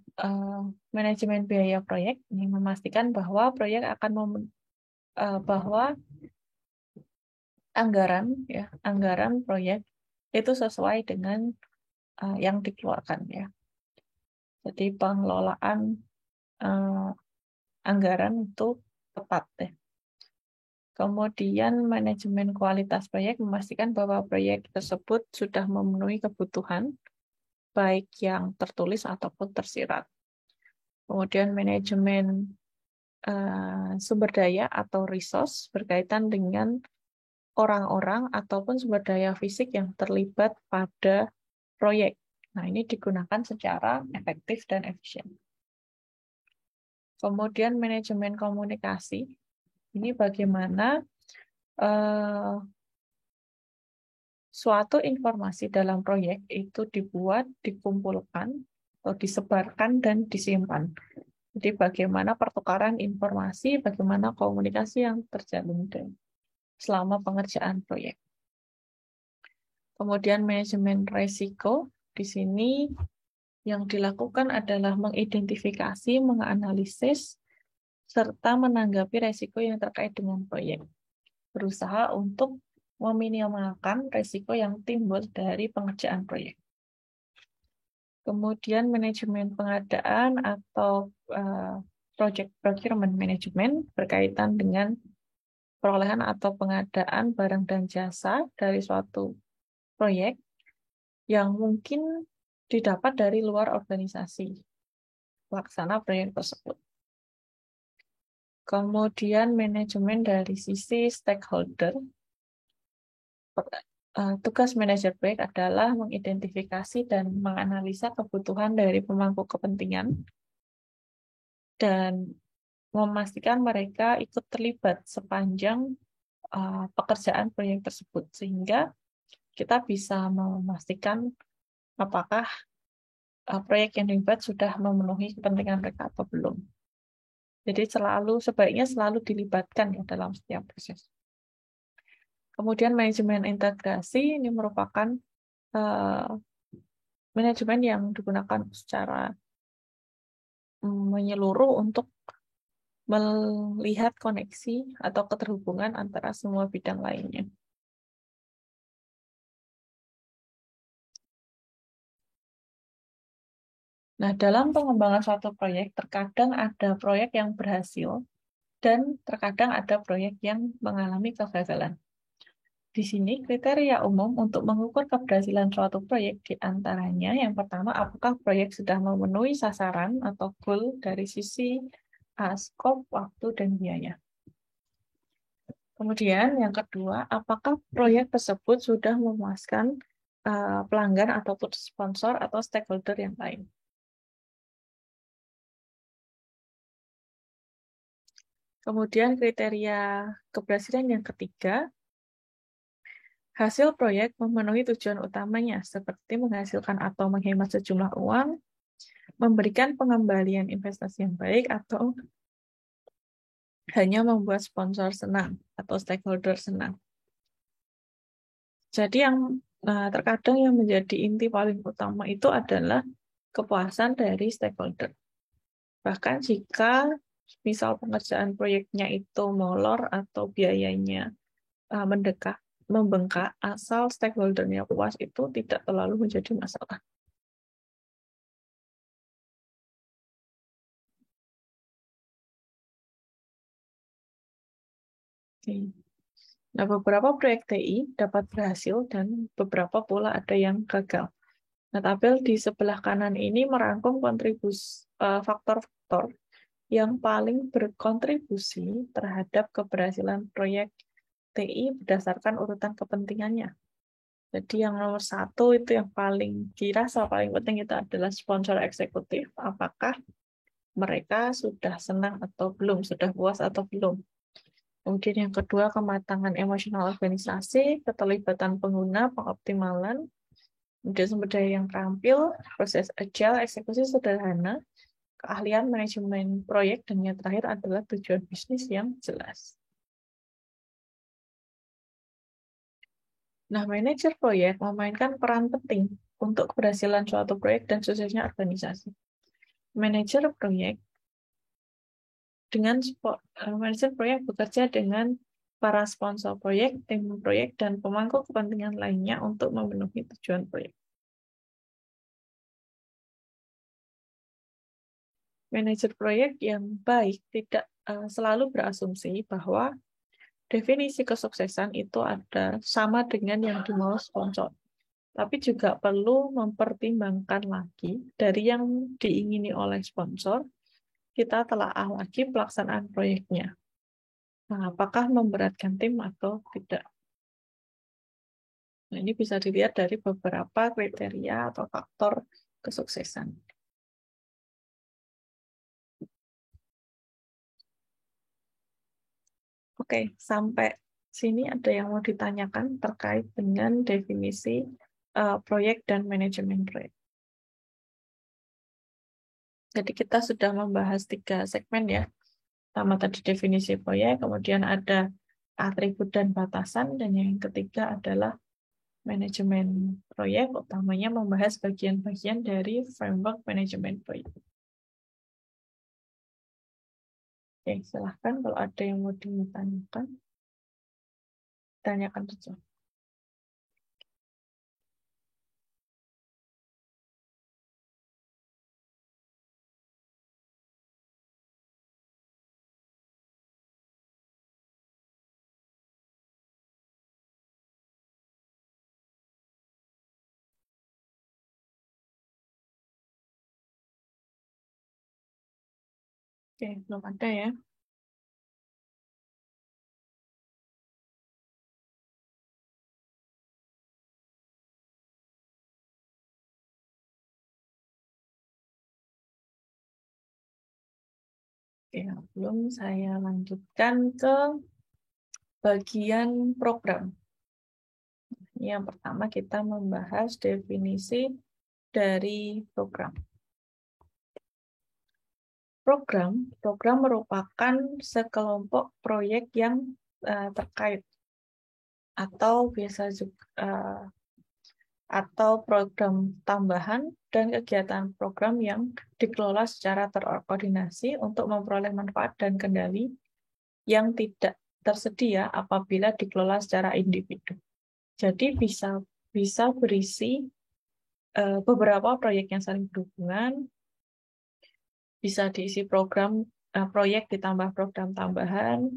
manajemen biaya proyek yang memastikan bahwa proyek akan bahwa anggaran proyek itu sesuai dengan yang dikeluarkan ya. Jadi pengelolaan anggaran itu tepat ya. Kemudian manajemen kualitas proyek memastikan bahwa proyek tersebut sudah memenuhi kebutuhan baik yang tertulis ataupun tersirat. Kemudian manajemen sumber daya atau resource berkaitan dengan orang-orang ataupun sumber daya fisik yang terlibat pada proyek. Nah, ini digunakan secara efektif dan efisien. Kemudian manajemen komunikasi. Ini bagaimana suatu informasi dalam proyek itu dibuat, dikumpulkan, atau disebarkan, dan disimpan. Jadi bagaimana pertukaran informasi, bagaimana komunikasi yang terjalin selama pengerjaan proyek. Kemudian manajemen resiko, di sini yang dilakukan adalah mengidentifikasi, menganalisis, serta menanggapi resiko yang terkait dengan proyek. Berusaha untuk meminimalkan resiko yang timbul dari pengerjaan proyek. Kemudian manajemen pengadaan atau project procurement management berkaitan dengan perolehan atau pengadaan barang dan jasa dari suatu proyek yang mungkin didapat dari luar organisasi pelaksana proyek tersebut. Kemudian manajemen dari sisi stakeholder. Tugas manajer proyek adalah mengidentifikasi dan menganalisa kebutuhan dari pemangku kepentingan dan memastikan mereka ikut terlibat sepanjang pekerjaan proyek tersebut, sehingga kita bisa memastikan apakah proyek yang dibuat sudah memenuhi kepentingan mereka atau belum. Jadi sebaiknya selalu dilibatkan ya dalam setiap proses. Kemudian manajemen integrasi ini merupakan manajemen yang digunakan secara menyeluruh untuk melihat koneksi atau keterhubungan antara semua bidang lainnya. Nah, dalam pengembangan suatu proyek, terkadang ada proyek yang berhasil dan terkadang ada proyek yang mengalami kegagalan. Di sini kriteria umum untuk mengukur keberhasilan suatu proyek di antaranya yang pertama, apakah proyek sudah memenuhi sasaran atau goal dari sisi skop, waktu, dan biaya. Kemudian yang kedua, apakah proyek tersebut sudah memuaskan pelanggan ataupun sponsor atau stakeholder yang lain. Kemudian kriteria keberhasilan yang ketiga, hasil proyek memenuhi tujuan utamanya seperti menghasilkan atau menghemat sejumlah uang, memberikan pengembalian investasi yang baik, atau hanya membuat sponsor senang atau stakeholder senang. Jadi yang terkadang yang menjadi inti paling utama itu adalah kepuasan dari stakeholder. Bahkan jika misal pengerjaan proyeknya itu molor atau biayanya membengkak, asal stakeholdernya puas itu tidak terlalu menjadi masalah. Oke. Nah, beberapa proyek TI dapat berhasil dan beberapa pula ada yang gagal. Nah, tabel di sebelah kanan ini merangkum faktor-faktor yang paling berkontribusi terhadap keberhasilan proyek TI berdasarkan urutan kepentingannya. Jadi yang nomor 1 itu yang paling dirasa paling penting itu adalah sponsor eksekutif. Apakah mereka sudah senang atau belum, sudah puas atau belum. Kemudian yang kedua, kematangan emosional organisasi, keterlibatan pengguna, pengoptimalan, kemudian sumber daya yang terampil, proses agile, eksekusi sederhana, keahlian manajemen proyek, dan yang terakhir adalah tujuan bisnis yang jelas. Nah, manajer proyek memainkan peran penting untuk keberhasilan suatu proyek dan suksesnya organisasi. Manajer proyek bekerja dengan para sponsor proyek, tim proyek, dan pemangku kepentingan lainnya untuk memenuhi tujuan proyek. Manajer proyek yang baik tidak selalu berasumsi bahwa definisi kesuksesan itu sama dengan yang dimau sponsor. Tapi juga perlu mempertimbangkan lagi dari yang diingini oleh sponsor, kita telaah lagi pelaksanaan proyeknya. Nah, apakah memberatkan tim atau tidak? Nah, ini bisa dilihat dari beberapa kriteria atau faktor kesuksesan. Oke, sampai sini ada yang mau ditanyakan terkait dengan definisi proyek dan manajemen proyek. Jadi kita sudah membahas 3 segmen ya. Pertama tadi definisi proyek, kemudian ada atribut dan batasan, dan yang ketiga adalah manajemen proyek, utamanya membahas bagian-bagian dari framework manajemen proyek. Oke, silahkan kalau ada yang mau ditanyakan, tanyakan saja. Oke, belum ada ya. Oke, belum saya lanjutkan ke bagian program. Yang pertama kita membahas definisi dari program. Program merupakan sekelompok proyek yang terkait atau biasa juga atau program tambahan dan kegiatan program yang dikelola secara terkoordinasi untuk memperoleh manfaat dan kendali yang tidak tersedia apabila dikelola secara individu. Jadi bisa berisi beberapa proyek yang saling berhubungan, bisa diisi proyek ditambah program tambahan,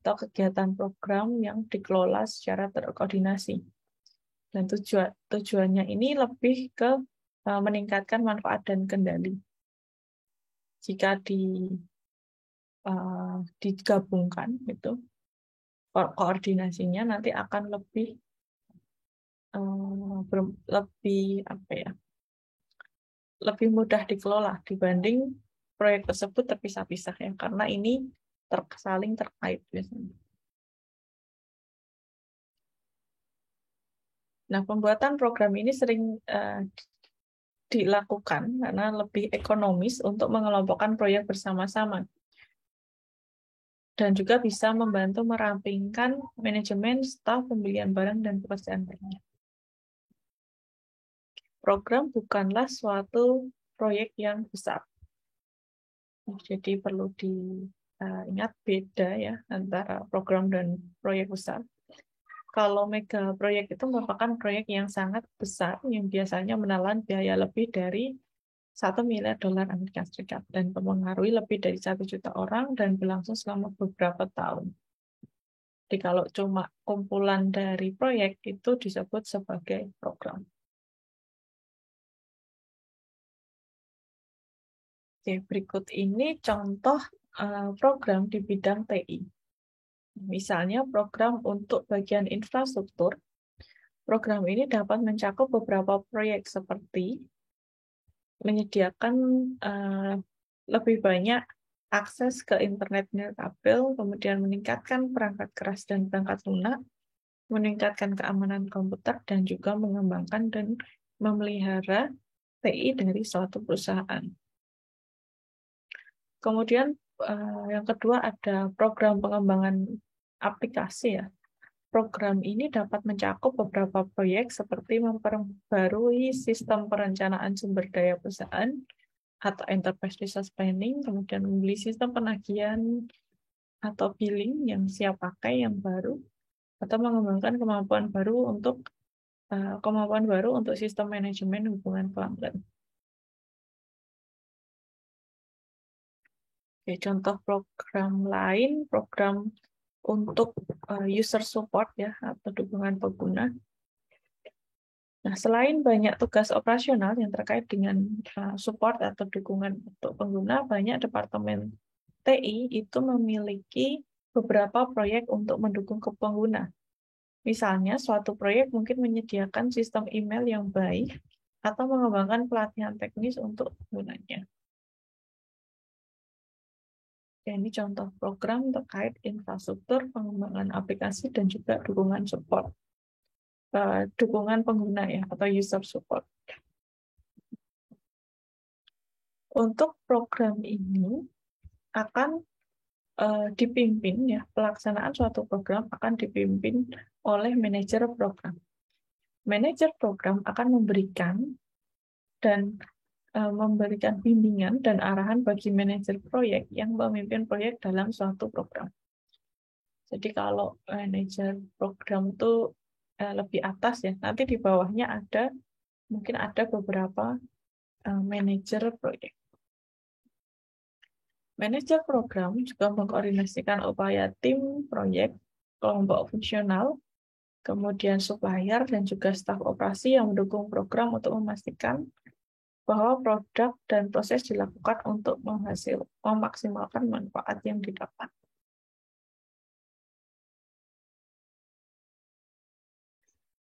atau kegiatan program yang dikelola secara terkoordinasi. Dan tujuannya ini lebih ke meningkatkan manfaat dan kendali. Jika digabungkan, itu koordinasinya nanti akan lebih lebih mudah dikelola dibanding proyek tersebut terpisah-pisah ya, karena ini saling terkait biasanya. Nah, pembuatan program ini sering dilakukan karena lebih ekonomis untuk mengelompokkan proyek bersama-sama dan juga bisa membantu merampingkan manajemen, staf, pembelian barang, dan pekerjaan lainnya. Program bukanlah suatu proyek yang besar. Jadi perlu diingat beda ya antara program dan proyek besar. Kalau mega proyek itu merupakan proyek yang sangat besar yang biasanya menelan biaya lebih dari $1 miliar Amerika Serikat dan mempengaruhi lebih dari 1 juta orang dan berlangsung selama beberapa tahun. Jadi kalau cuma kumpulan dari proyek itu disebut sebagai program. Oke, berikut ini contoh program di bidang TI. Misalnya program untuk bagian infrastruktur. Program ini dapat mencakup beberapa proyek seperti menyediakan lebih banyak akses ke internet nirkabel, kemudian meningkatkan perangkat keras dan perangkat lunak, meningkatkan keamanan komputer, dan juga mengembangkan dan memelihara TI dari suatu perusahaan. Kemudian yang kedua ada program pengembangan aplikasi ya. Program ini dapat mencakup beberapa proyek seperti memperbarui sistem perencanaan sumber daya perusahaan atau enterprise resource planning, kemudian membeli sistem penagihan atau billing yang siap pakai yang baru, atau mengembangkan kemampuan baru untuk sistem manajemen hubungan pelanggan. Oke, contoh program lain, program untuk user support ya atau dukungan pengguna. Nah, selain banyak tugas operasional yang terkait dengan support atau dukungan untuk pengguna, banyak departemen TI itu memiliki beberapa proyek untuk mendukung ke pengguna. Misalnya, suatu proyek mungkin menyediakan sistem email yang baik atau mengembangkan pelatihan teknis untuk penggunanya. Ini contoh program terkait infrastruktur, pengembangan aplikasi, dan juga dukungan support. Dukungan pengguna ya, atau user support. Untuk program ini akan dipimpin ya, pelaksanaan suatu program akan dipimpin oleh manajer program. Manajer program akan memberikan bimbingan dan arahan bagi manajer proyek yang memimpin proyek dalam suatu program. Jadi kalau manajer program itu lebih atas ya, nanti di bawahnya mungkin ada beberapa manajer proyek. Manajer program juga mengkoordinasikan upaya tim proyek, kelompok fungsional, kemudian supplier, dan juga staf operasi yang mendukung program untuk memastikan bahwa produk dan proses dilakukan untuk memaksimalkan manfaat yang didapat.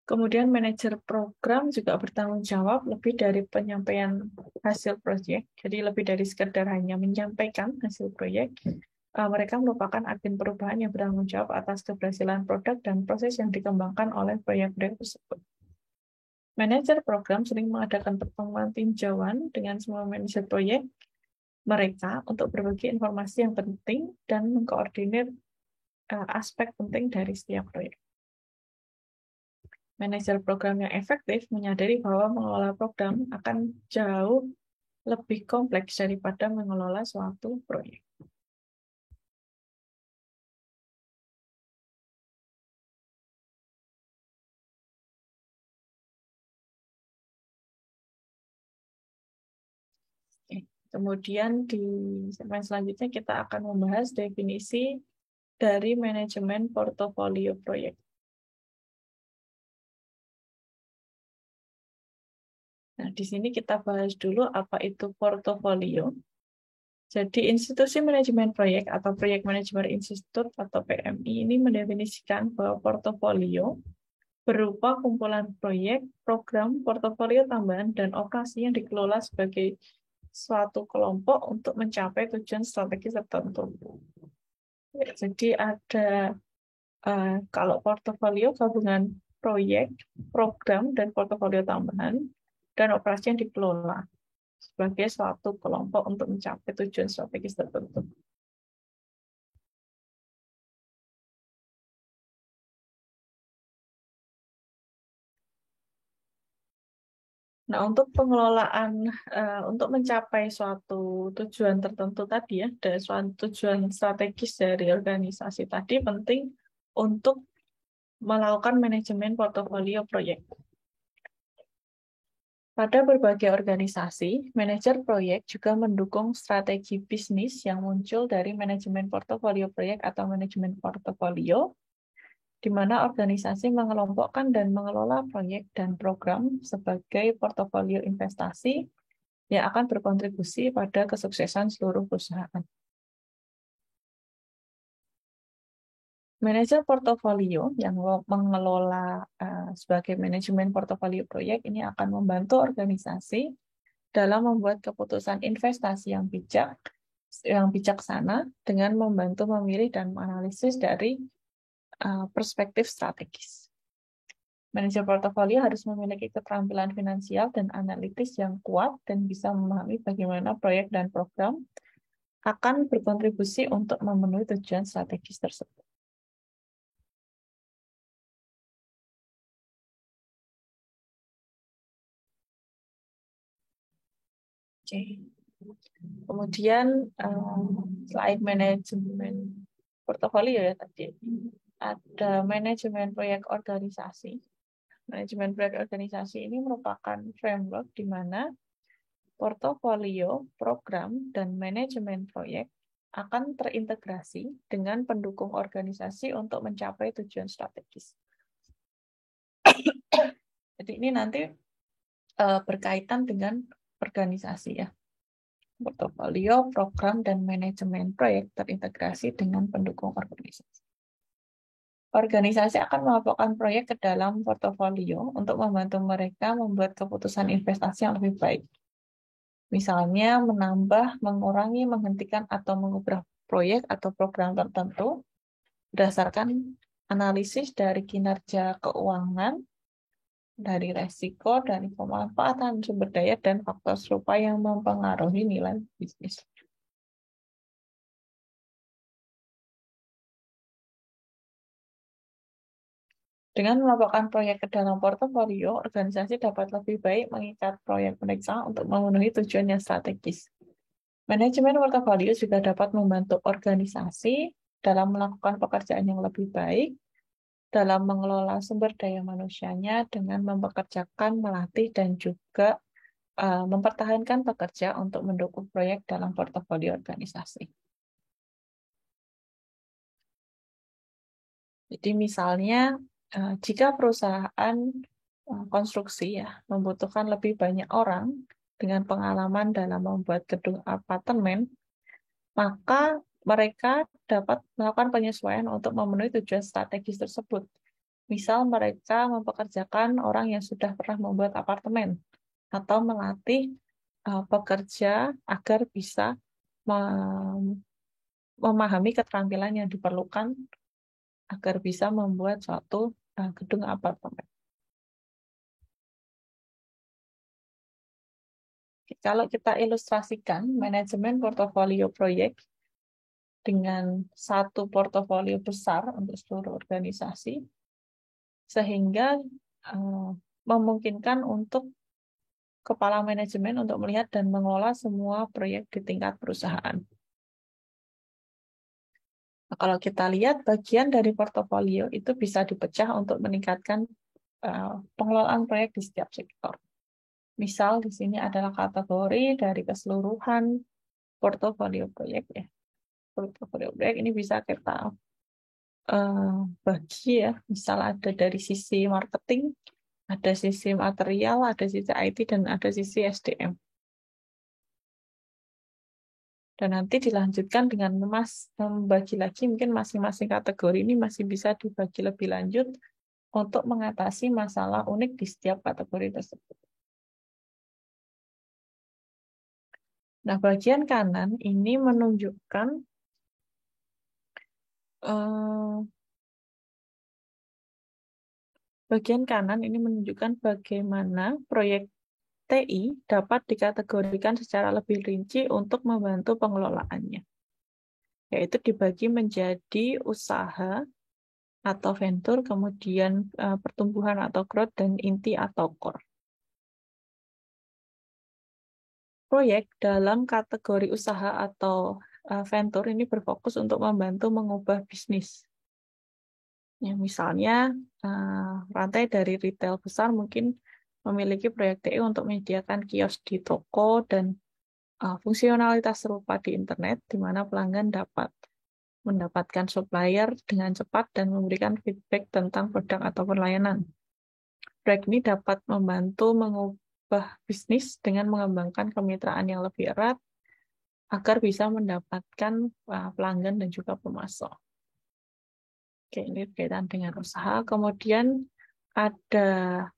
Kemudian manajer program juga bertanggung jawab lebih dari penyampaian hasil proyek. Jadi lebih dari sekedar hanya menyampaikan hasil proyek. Mereka merupakan agen perubahan yang bertanggung jawab atas keberhasilan produk dan proses yang dikembangkan oleh proyek-proyek tersebut. Manajer program sering mengadakan pertemuan tinjauan dengan semua manajer proyek mereka untuk berbagi informasi yang penting dan mengkoordinir aspek penting dari setiap proyek. Manajer program yang efektif menyadari bahwa mengelola program akan jauh lebih kompleks daripada mengelola suatu proyek. Oke. Kemudian di segmen selanjutnya kita akan membahas definisi dari manajemen portofolio proyek. Nah, di sini kita bahas dulu apa itu portofolio. Jadi, Institusi Manajemen Proyek atau Proyek Manajemen Institute atau PMI ini mendefinisikan bahwa portofolio berupa kumpulan proyek, program, portofolio tambahan, dan operasi yang dikelola sebagai suatu kelompok untuk mencapai tujuan strategis tertentu. Ya, jadi ada kalau portofolio gabungan proyek, program, dan portofolio tambahan, dan operasi yang dikelola sebagai suatu kelompok untuk mencapai tujuan strategis tertentu. Nah, untuk pengelolaan, untuk mencapai suatu tujuan tertentu tadi ya, dari suatu tujuan strategis dari organisasi tadi, penting untuk melakukan manajemen portofolio proyek. Pada berbagai organisasi, manajer proyek juga mendukung strategi bisnis yang muncul dari manajemen portofolio proyek atau manajemen portofolio, di mana organisasi mengelompokkan dan mengelola proyek dan program sebagai portofolio investasi yang akan berkontribusi pada kesuksesan seluruh perusahaan. Manajer portofolio yang mengelola sebagai manajemen portofolio proyek ini akan membantu organisasi dalam membuat keputusan investasi yang bijaksana dengan membantu memilih dan menganalisis dari perspektif strategis. Manajer portofolio harus memiliki keterampilan finansial dan analitis yang kuat dan bisa memahami bagaimana proyek dan program akan berkontribusi untuk memenuhi tujuan strategis tersebut. Oke. Kemudian selain manajemen portofolio ya tadi, ada manajemen proyek organisasi. Manajemen proyek organisasi ini merupakan framework di mana portofolio, program, dan manajemen proyek akan terintegrasi dengan pendukung organisasi untuk mencapai tujuan strategis. Jadi ini nanti berkaitan dengan organisasi ya. Portofolio, program, dan manajemen proyek terintegrasi dengan pendukung organisasi. Organisasi akan melaporkan proyek ke dalam portofolio untuk membantu mereka membuat keputusan investasi yang lebih baik. Misalnya menambah, mengurangi, menghentikan, atau mengubah proyek atau program tertentu berdasarkan analisis dari kinerja keuangan, dari resiko, dari pemanfaatan sumber daya, dan faktor serupa yang mempengaruhi nilai bisnis. Dengan melaporkan proyek ke dalam portofolio, organisasi dapat lebih baik mengikat proyek mereka untuk memenuhi tujuan yang strategis. Manajemen portofolio juga dapat membantu organisasi dalam melakukan pekerjaan yang lebih baik, dalam mengelola sumber daya manusianya dengan mempekerjakan, melatih, dan juga mempertahankan pekerja untuk mendukung proyek dalam portofolio organisasi. Jadi misalnya, jika perusahaan konstruksi ya membutuhkan lebih banyak orang dengan pengalaman dalam membuat gedung apartemen, maka mereka dapat melakukan penyesuaian untuk memenuhi tujuan strategis tersebut. Misal mereka mempekerjakan orang yang sudah pernah membuat apartemen atau melatih pekerja agar bisa memahami keterampilan yang diperlukan agar bisa membuat suatu gedung apartemen. Kalau kita ilustrasikan manajemen portofolio proyek dengan satu portofolio besar untuk seluruh organisasi, sehingga memungkinkan untuk kepala manajemen untuk melihat dan mengelola semua proyek di tingkat perusahaan. Nah, kalau kita lihat bagian dari portofolio itu bisa dipecah untuk meningkatkan pengelolaan proyek di setiap sektor. Misal di sini adalah kategori dari keseluruhan portofolio proyek ya. Portofolio proyek ini bisa kita bagi ya. Misal ada dari sisi marketing, ada sisi material, ada sisi IT, dan ada sisi SDM. Dan nanti dilanjutkan dengan membagi lagi, mungkin masing-masing kategori ini masih bisa dibagi lebih lanjut untuk mengatasi masalah unik di setiap kategori tersebut. Nah, bagian kanan ini menunjukkan bagaimana proyek TI dapat dikategorikan secara lebih rinci untuk membantu pengelolaannya, yaitu dibagi menjadi usaha atau venture, kemudian pertumbuhan atau growth, dan inti atau core. Proyek dalam kategori usaha atau venture ini berfokus untuk membantu mengubah bisnis. Ya, misalnya rantai dari retail besar mungkin memiliki proyek TI untuk menyediakan kios di toko dan fungsionalitas serupa di internet, di mana pelanggan dapat mendapatkan supplier dengan cepat dan memberikan feedback tentang produk ataupun layanan. Proyek ini dapat membantu mengubah bisnis dengan mengembangkan kemitraan yang lebih erat agar bisa mendapatkan pelanggan dan juga pemasok. Oke, ini berkaitan dengan usaha. Kemudian ada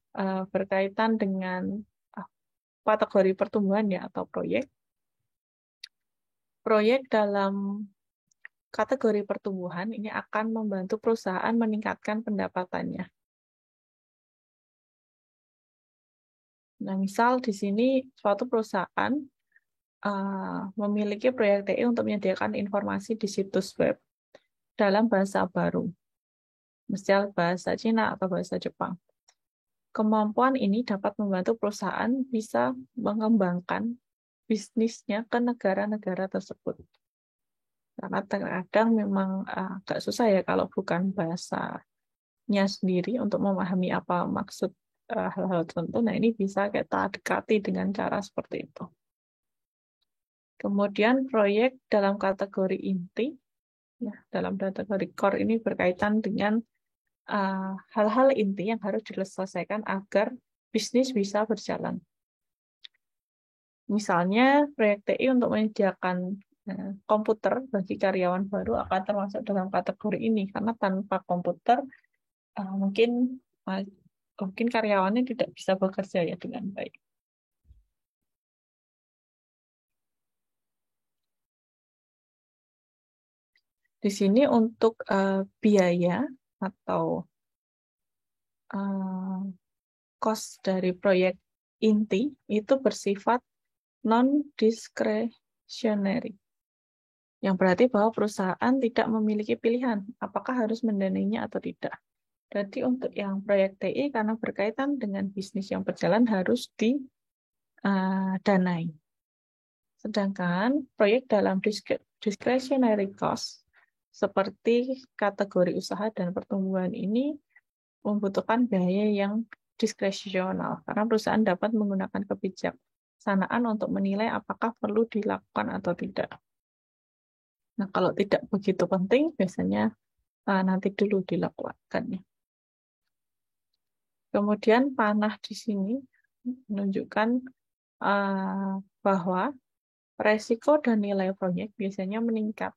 berkaitan dengan kategori pertumbuhan ya atau proyek. Proyek dalam kategori pertumbuhan ini akan membantu perusahaan meningkatkan pendapatannya. Nah, misal di sini suatu perusahaan memiliki proyek TI untuk menyediakan informasi di situs web dalam bahasa baru, misal bahasa Cina atau bahasa Jepang. Kemampuan ini dapat membantu perusahaan bisa mengembangkan bisnisnya ke negara-negara tersebut. Karena terkadang memang agak susah ya kalau bukan bahasanya sendiri untuk memahami apa maksud hal-hal tertentu. Nah, ini bisa kita dekati dengan cara seperti itu. Kemudian proyek dalam kategori inti, ya, dalam kategori core ini berkaitan dengan hal-hal inti yang harus diselesaikan agar bisnis bisa berjalan. Misalnya, proyek TI untuk menyediakan komputer bagi karyawan baru akan termasuk dalam kategori ini, karena tanpa komputer mungkin karyawannya tidak bisa bekerja ya dengan baik. Di sini untuk biaya atau cost dari proyek inti itu bersifat non-discretionary. Yang berarti bahwa perusahaan tidak memiliki pilihan apakah harus mendanainya atau tidak. Jadi untuk yang proyek TI karena berkaitan dengan bisnis yang berjalan harus didanai. Sedangkan proyek dalam discretionary cost seperti kategori usaha dan pertumbuhan ini membutuhkan biaya yang diskresional karena perusahaan dapat menggunakan kebijaksanaan untuk menilai apakah perlu dilakukan atau tidak. Nah, kalau tidak begitu penting, biasanya nanti dulu dilakukannya. Kemudian panah di sini menunjukkan bahwa resiko dan nilai proyek biasanya meningkat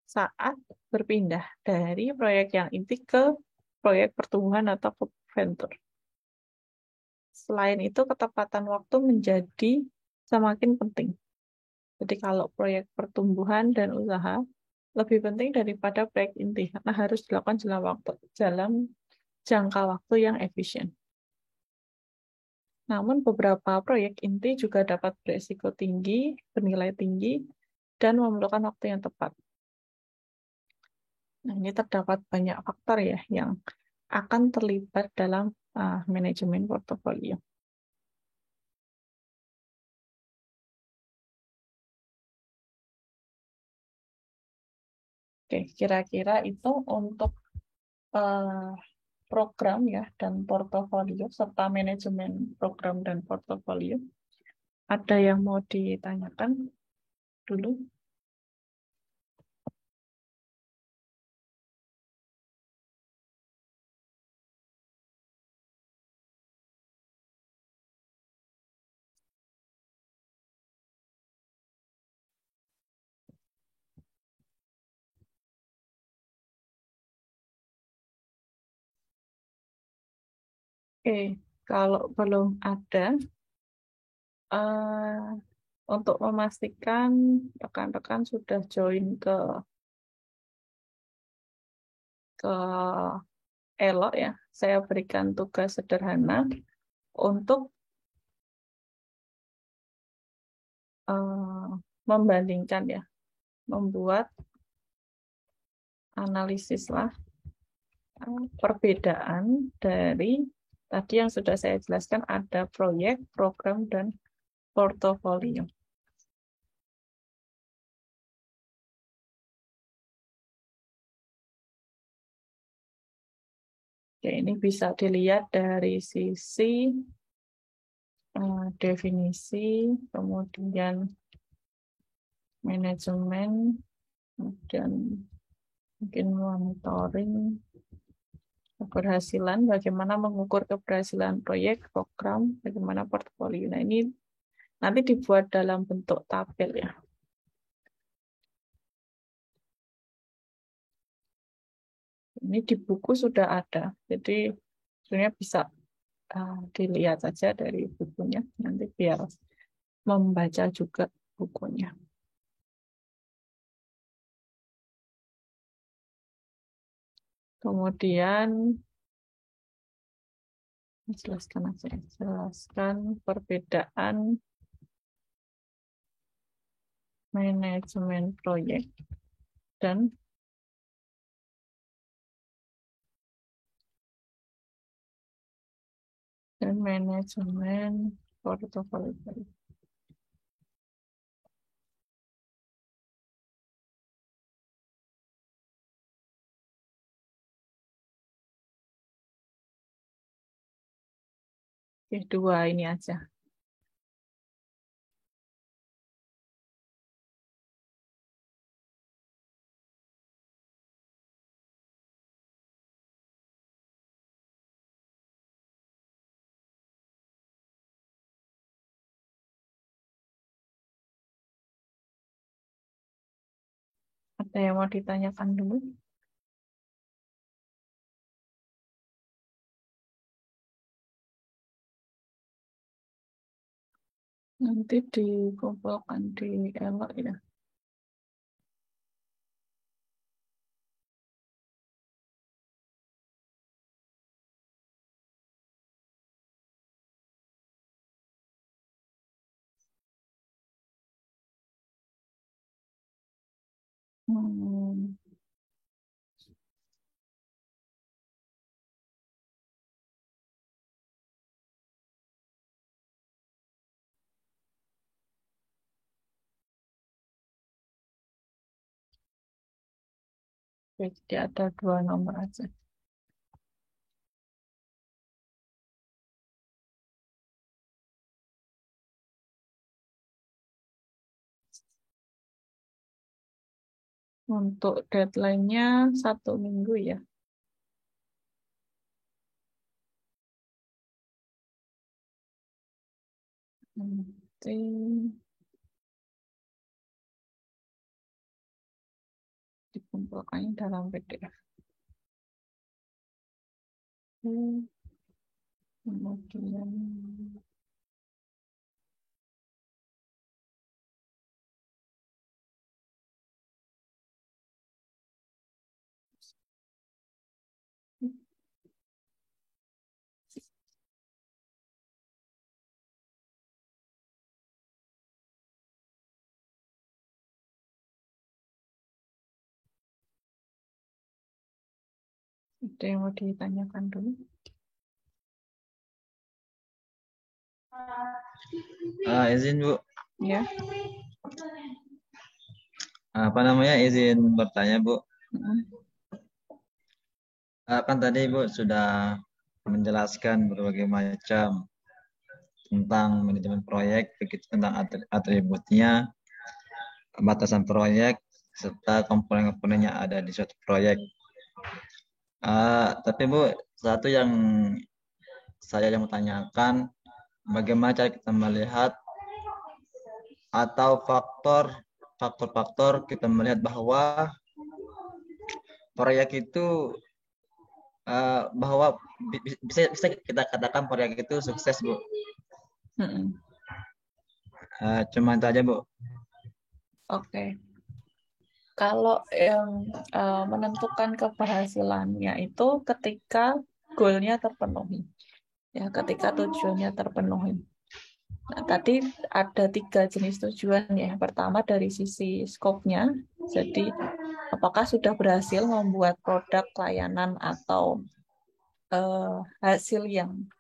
saat berpindah dari proyek yang inti ke proyek pertumbuhan atau ke venture. Selain itu, ketepatan waktu menjadi semakin penting. Jadi kalau proyek pertumbuhan dan usaha lebih penting daripada proyek inti, karena harus dilakukan dalam jangka waktu yang efisien. Namun beberapa proyek inti juga dapat beresiko tinggi, bernilai tinggi, dan memerlukan waktu yang tepat. Nah, ini terdapat banyak faktor ya yang akan terlibat dalam manajemen portofolio. Oke, kira-kira itu untuk program ya dan portofolio serta manajemen program dan portofolio. Ada yang mau ditanyakan dulu? Oke, kalau belum ada, untuk memastikan rekan-rekan sudah join ke Elo ya, saya berikan tugas sederhana untuk membandingkan ya, membuat analisis lah perbedaan dari tadi yang sudah saya jelaskan, ada proyek, program, dan portofolio. Oke, ini bisa dilihat dari sisi definisi, kemudian manajemen, dan mungkin monitoring keberhasilan, bagaimana mengukur keberhasilan proyek, program, bagaimana portofolio. Nah, ini nanti dibuat dalam bentuk tabel ya. Ini di buku sudah ada, jadi sebenarnya bisa dilihat saja dari bukunya, nanti biar membaca juga bukunya. Kemudian jelaskan perbedaan manajemen proyek dan manajemen portofolio. Oke, dua ini aja. Ada yang mau ditanyakan dulu? Nanti dikumpulkan di Elo ya. Hmm. Jadi ada dua nomor aja. Untuk deadline-nya 1 minggu ya. Nanti dikumpulkannya dalam PDF. Kemudian ada yang mau ditanyakan dulu? Izin Bu, Ya. apa namanya, izin bertanya Bu. Mm. Kan tadi Bu sudah menjelaskan berbagai macam tentang manajemen proyek, begitu tentang atributnya, batasan proyek, serta komponen-komponen yang ada di suatu proyek. Tapi Bu, satu yang saya yang mau tanyakan, bagaimana cara kita melihat atau faktor-faktor kita melihat bahwa proyek itu bahwa bisa kita katakan proyek itu sukses Bu. Cuma itu aja Bu. Oke. Kalau yang menentukan keberhasilannya itu ketika goalnya terpenuhi, ya ketika tujuannya terpenuhi. Nah, tadi ada 3 jenis tujuan ya. Yang pertama dari sisi skopnya, jadi apakah sudah berhasil membuat produk, layanan, atau hasil yang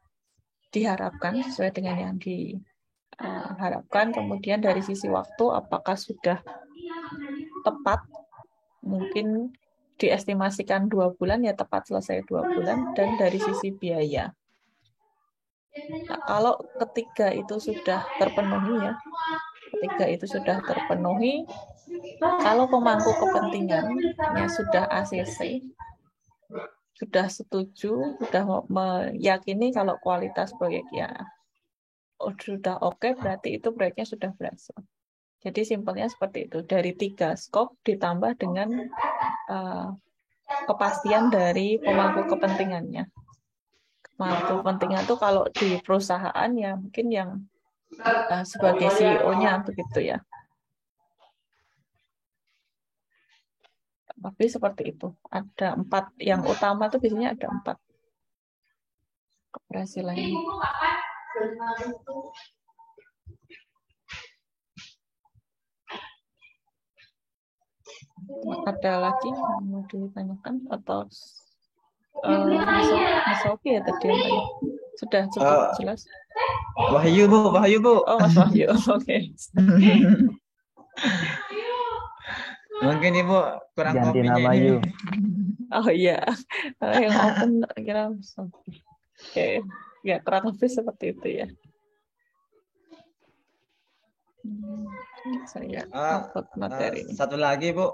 diharapkan sesuai dengan yang diharapkan. Kemudian dari sisi waktu, apakah sudah tepat, mungkin diestimasikan 2 bulan, ya tepat selesai 2 bulan. Dan dari sisi biaya. Nah, kalau ketiga itu sudah terpenuhi ya, kalau pemangku kepentingannya sudah ACC, sudah setuju, sudah meyakini kalau kualitas proyeknya sudah oke, berarti itu proyeknya sudah berhasil. Jadi simpelnya seperti itu. Dari 3 skop ditambah dengan kepastian dari pemangku kepentingannya. Pemangku kepentingan itu kalau di perusahaan ya mungkin yang sebagai CEO-nya begitu ya. Tapi seperti itu. Ada 4. Yang utama itu biasanya ada 4 keberhasilannya. Ada lagi yang mau ditanyakan atau Mas Sofi ya tadi yang tanya? Sudah cukup jelas? Wahyu Bu. Oh, Mas Wahyu. Oke. Mungkin Ibu kurang ganti kopinya nama ini. Yu. Oh iya, yang open kira Mas Sofi. Oke, ya kurang lebih seperti itu ya. Saya upload materi ini. Satu lagi Bu.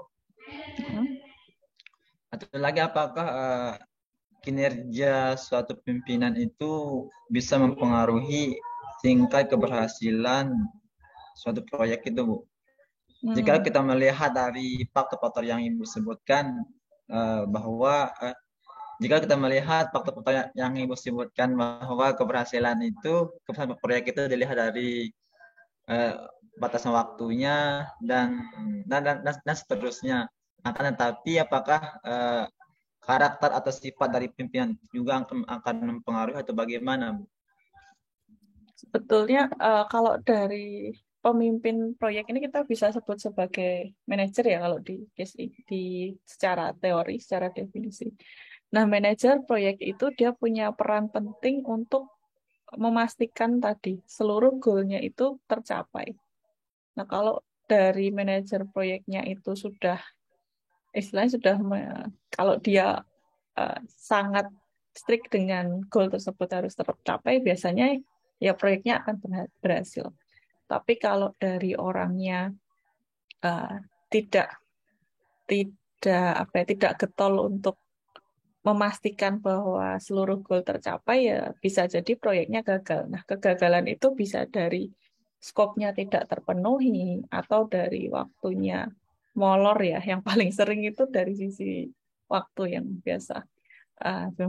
Satu lagi, apakah kinerja suatu pimpinan itu bisa mempengaruhi tingkat keberhasilan suatu proyek itu Bu? Jika kita melihat dari faktor-faktor yang Ibu sebutkan, bahwa jika kita melihat faktor-faktor yang Ibu sebutkan bahwa keberhasilan proyek itu dilihat dari batasan waktunya dan seterusnya. Akan tetapi apakah karakter atau sifat dari pimpinan juga akan mempengaruhi atau bagaimana, Bu? Sebetulnya kalau dari pemimpin proyek ini kita bisa sebut sebagai manajer ya kalau di secara teori, secara definisi. Nah, manajer proyek itu dia punya peran penting untuk memastikan tadi seluruh goalnya itu tercapai. Nah, kalau dari manajer proyeknya itu sudah istilahnya kalau dia sangat strict dengan goal tersebut harus tercapai, biasanya ya proyeknya akan berhasil. Tapi kalau dari orangnya tidak getol untuk memastikan bahwa seluruh goal tercapai, ya bisa jadi proyeknya gagal. Nah, kegagalan itu bisa dari skopnya tidak terpenuhi atau dari waktunya molor ya, yang paling sering itu dari sisi waktu yang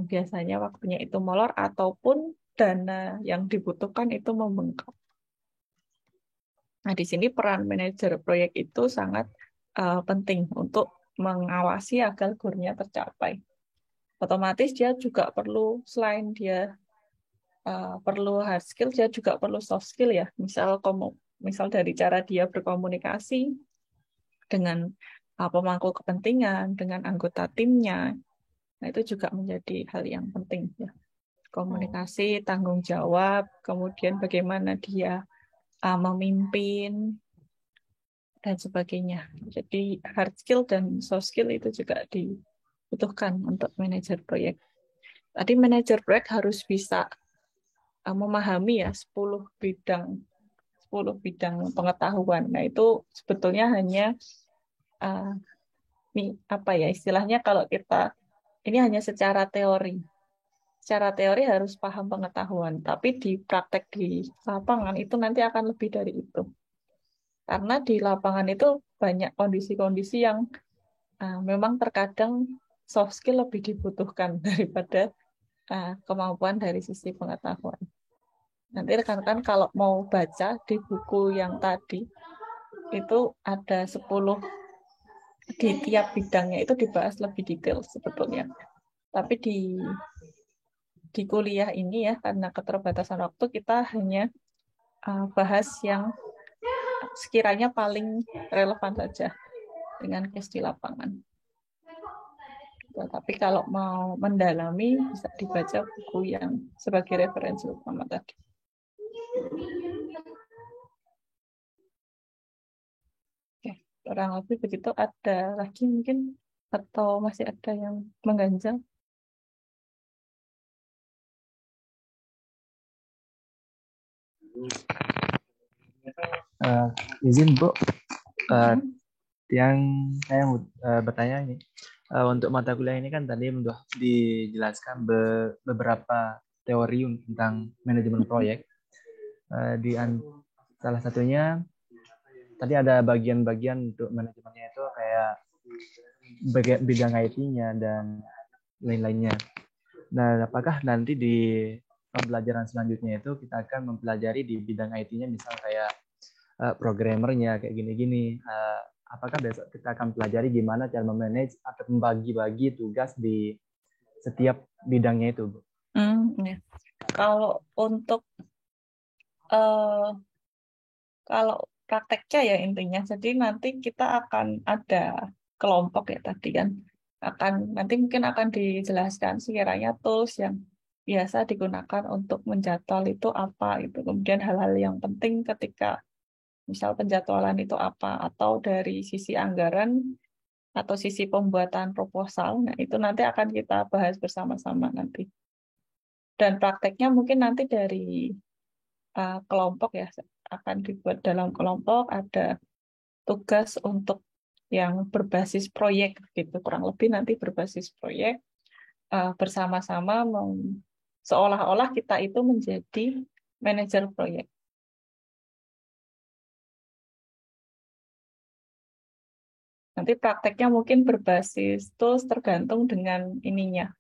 biasanya waktunya itu molor ataupun dana yang dibutuhkan itu membengkak. Nah, di sini peran manajer proyek itu sangat penting untuk mengawasi agar goalnya tercapai. Otomatis dia juga perlu, selain dia perlu hard skill, dia juga perlu soft skill ya. Misal dari cara dia berkomunikasi dengan pemangku kepentingan, dengan anggota timnya. Nah, itu juga menjadi hal yang penting ya. Komunikasi, tanggung jawab, kemudian bagaimana dia memimpin, dan sebagainya. Jadi hard skill dan soft skill itu juga dibutuhkan untuk manajer proyek. Tadi manajer proyek harus bisa memahami ya 10 bidang pengetahuan. Nah, itu sebetulnya hanya uh, apa ya istilahnya kalau kita ini hanya secara teori. Secara teori harus paham pengetahuan, tapi di praktek di lapangan itu nanti akan lebih dari itu. Karena di lapangan itu banyak kondisi-kondisi yang memang terkadang soft skill lebih dibutuhkan daripada kemampuan dari sisi pengetahuan. Nanti rekan-rekan kalau mau baca di buku yang tadi, itu ada 10 di tiap bidangnya itu dibahas lebih detail sebetulnya. Tapi di kuliah ini ya, karena keterbatasan waktu, kita hanya bahas yang sekiranya paling relevan saja dengan case di lapangan. Tapi kalau mau mendalami, bisa dibaca buku yang sebagai referensi utama tadi. Oke, kurang lebih begitu. Ada lagi mungkin atau masih ada yang mengganjal? Izin Bu, yang saya bertanya ini, untuk mata kuliah ini kan tadi sudah dijelaskan beberapa teori tentang manajemen proyek. Salah satunya tadi ada bagian-bagian untuk manajemennya itu kayak bidang IT-nya dan lain-lainnya. Nah, apakah nanti di pembelajaran selanjutnya itu kita akan mempelajari di bidang IT-nya, misal kayak programmernya kayak gini-gini. Apakah besok kita akan pelajari gimana cara memanage atau membagi-bagi tugas di setiap bidangnya itu, Bu? Ya. Kalau untuk kalau prakteknya ya intinya, jadi nanti kita akan ada kelompok ya tadi kan, nanti mungkin akan dijelaskan sekiranya tools yang biasa digunakan untuk menjadwal itu apa itu, kemudian hal-hal yang penting ketika misal penjadwalan itu apa, atau dari sisi anggaran atau sisi pembuatan proposal, nah itu nanti akan kita bahas bersama-sama nanti. Dan prakteknya mungkin nanti dari kelompok ya, akan dibuat dalam kelompok, ada tugas untuk yang berbasis proyek gitu, kurang lebih nanti berbasis proyek bersama-sama seolah-olah kita itu menjadi manajer proyek. Nanti prakteknya mungkin berbasis tools tergantung dengan ininya,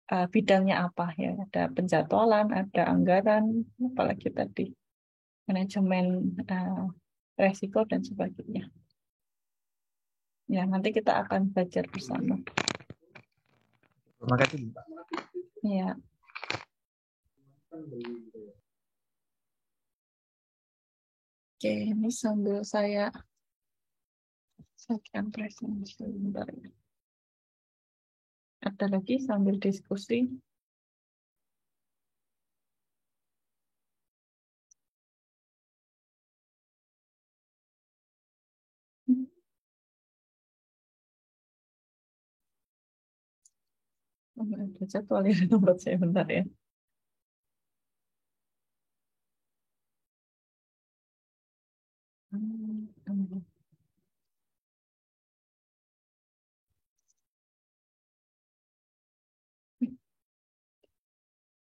bidangnya apa ya. Ada penjadwalan, ada anggaran, apalagi tadi manajemen resiko dan sebagainya. Ya, nanti kita akan belajar bersama. Terima kasih, Pak. Ya. Oke, ini sambil saya sekian presentasi sebentar. Ada lagi sambil diskusi. Ada jadwal ya nomor saya bentar ya.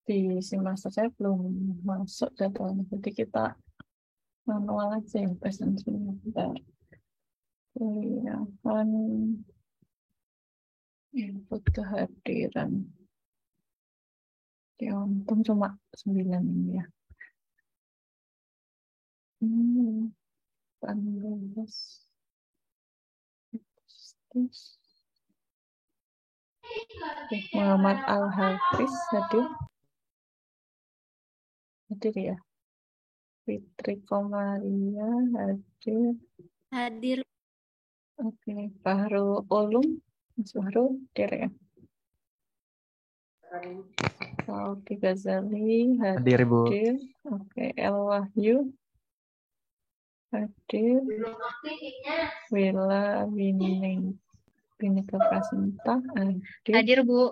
Di semester saya belum masuk jadwalnya, jadi kita manual aja ya presentasinya. Bentar. Kuliahan input kehadiran. Ya, untung cuma 9 ini ya. 18. Oke, Muhammad Al-Hafiz hadir. Hadir ya. Fitri Komaria hadir. Hadir. Oke, Fahrul Ulum. Mas Fahrul hadir ya. Saudi Ghazali Hadir, Bu. hadir. Oke, El Wahyu hadir. Wila Bineka Prasinta hadir. Hadir, Bu.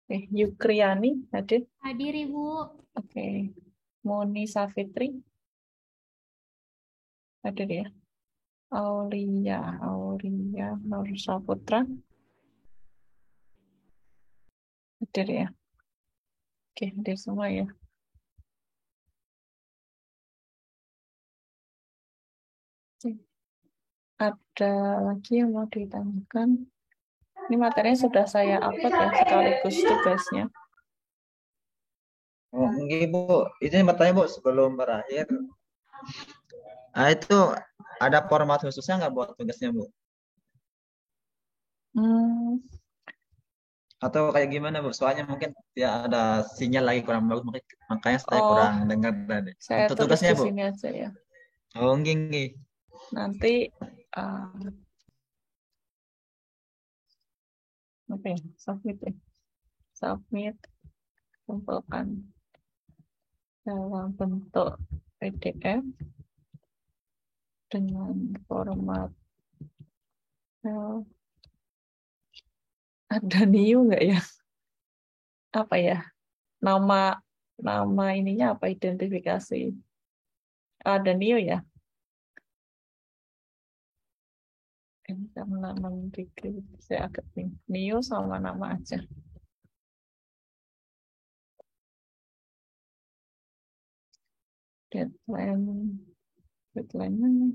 Oke, Yukriani hadir. Hadir, Ibu. Oke, Moni Safitri hadir ya. Aulia Nur Saputra hadir ya. Oke, hadir semua ya. Oke. Ada lagi yang mau ditanyakan? Ini materinya sudah saya upload ya, sekaligus tugasnya. Oh, enggak, Bu. Ini bertanya, Bu, sebelum berakhir. Nah, itu ada format khususnya nggak buat tugasnya, Bu? Atau kayak gimana, Bu? Soalnya mungkin ya ada sinyal lagi kurang bagus, makanya saya kurang dengar tadi. Saya Untuk tulis tugasnya, di Bu? sini aja ya. Oh, enggak. Nanti apa ya? Submit ya. Submit, kumpulkan dalam bentuk PDF dengan format ada new nggak ya? Apa ya? Nama ininya apa, identifikasi? Ada new ya? Ini karena degree saya agak bingung. New sama nama aja. Deadline-nya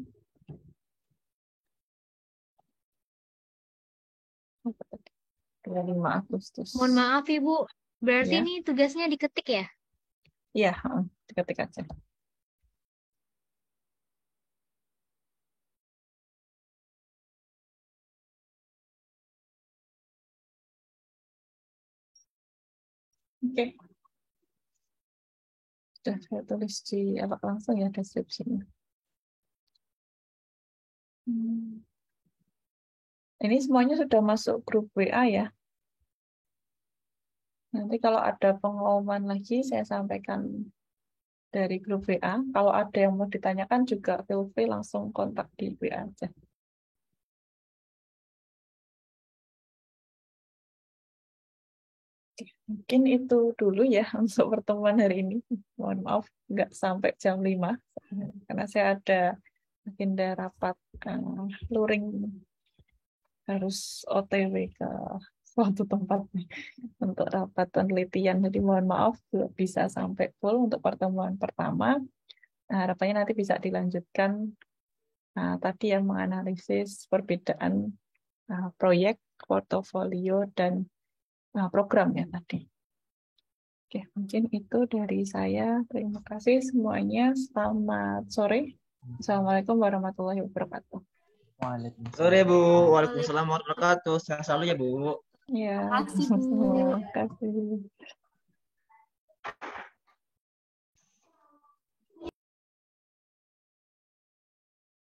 apa tadi? 25 Agustus. Mohon maaf, Ibu. Berarti Ya. ini tugasnya diketik ya? Iya, ketik aja. Oke. Sudah saya tulis di alat langsung ya deskripsinya. Ini semuanya sudah masuk grup WA ya. Nanti kalau ada pengumuman lagi saya sampaikan dari grup WA. Kalau ada yang mau ditanyakan juga feel free langsung kontak di WA aja. Oke, mungkin itu dulu ya untuk pertemuan hari ini. Mohon maaf nggak sampai jam 5 karena saya ada agenda rapat luring, harus OTW ke suatu tempat nih untuk rapat penelitian. Jadi mohon maaf belum bisa sampai full untuk pertemuan pertama. Harapannya nanti bisa dilanjutkan tadi yang menganalisis perbedaan proyek, portofolio, dan program ya tadi. Oke, mungkin itu dari saya. Terima kasih semuanya. Selamat sore. Assalamualaikum warahmatullahi wabarakatuh. Sore, Bu. Waalaikumsalam warahmatullahi wabarakatuh. Sehat selalu ya, Bu. Ya, Terima kasih, Bu. terima kasih.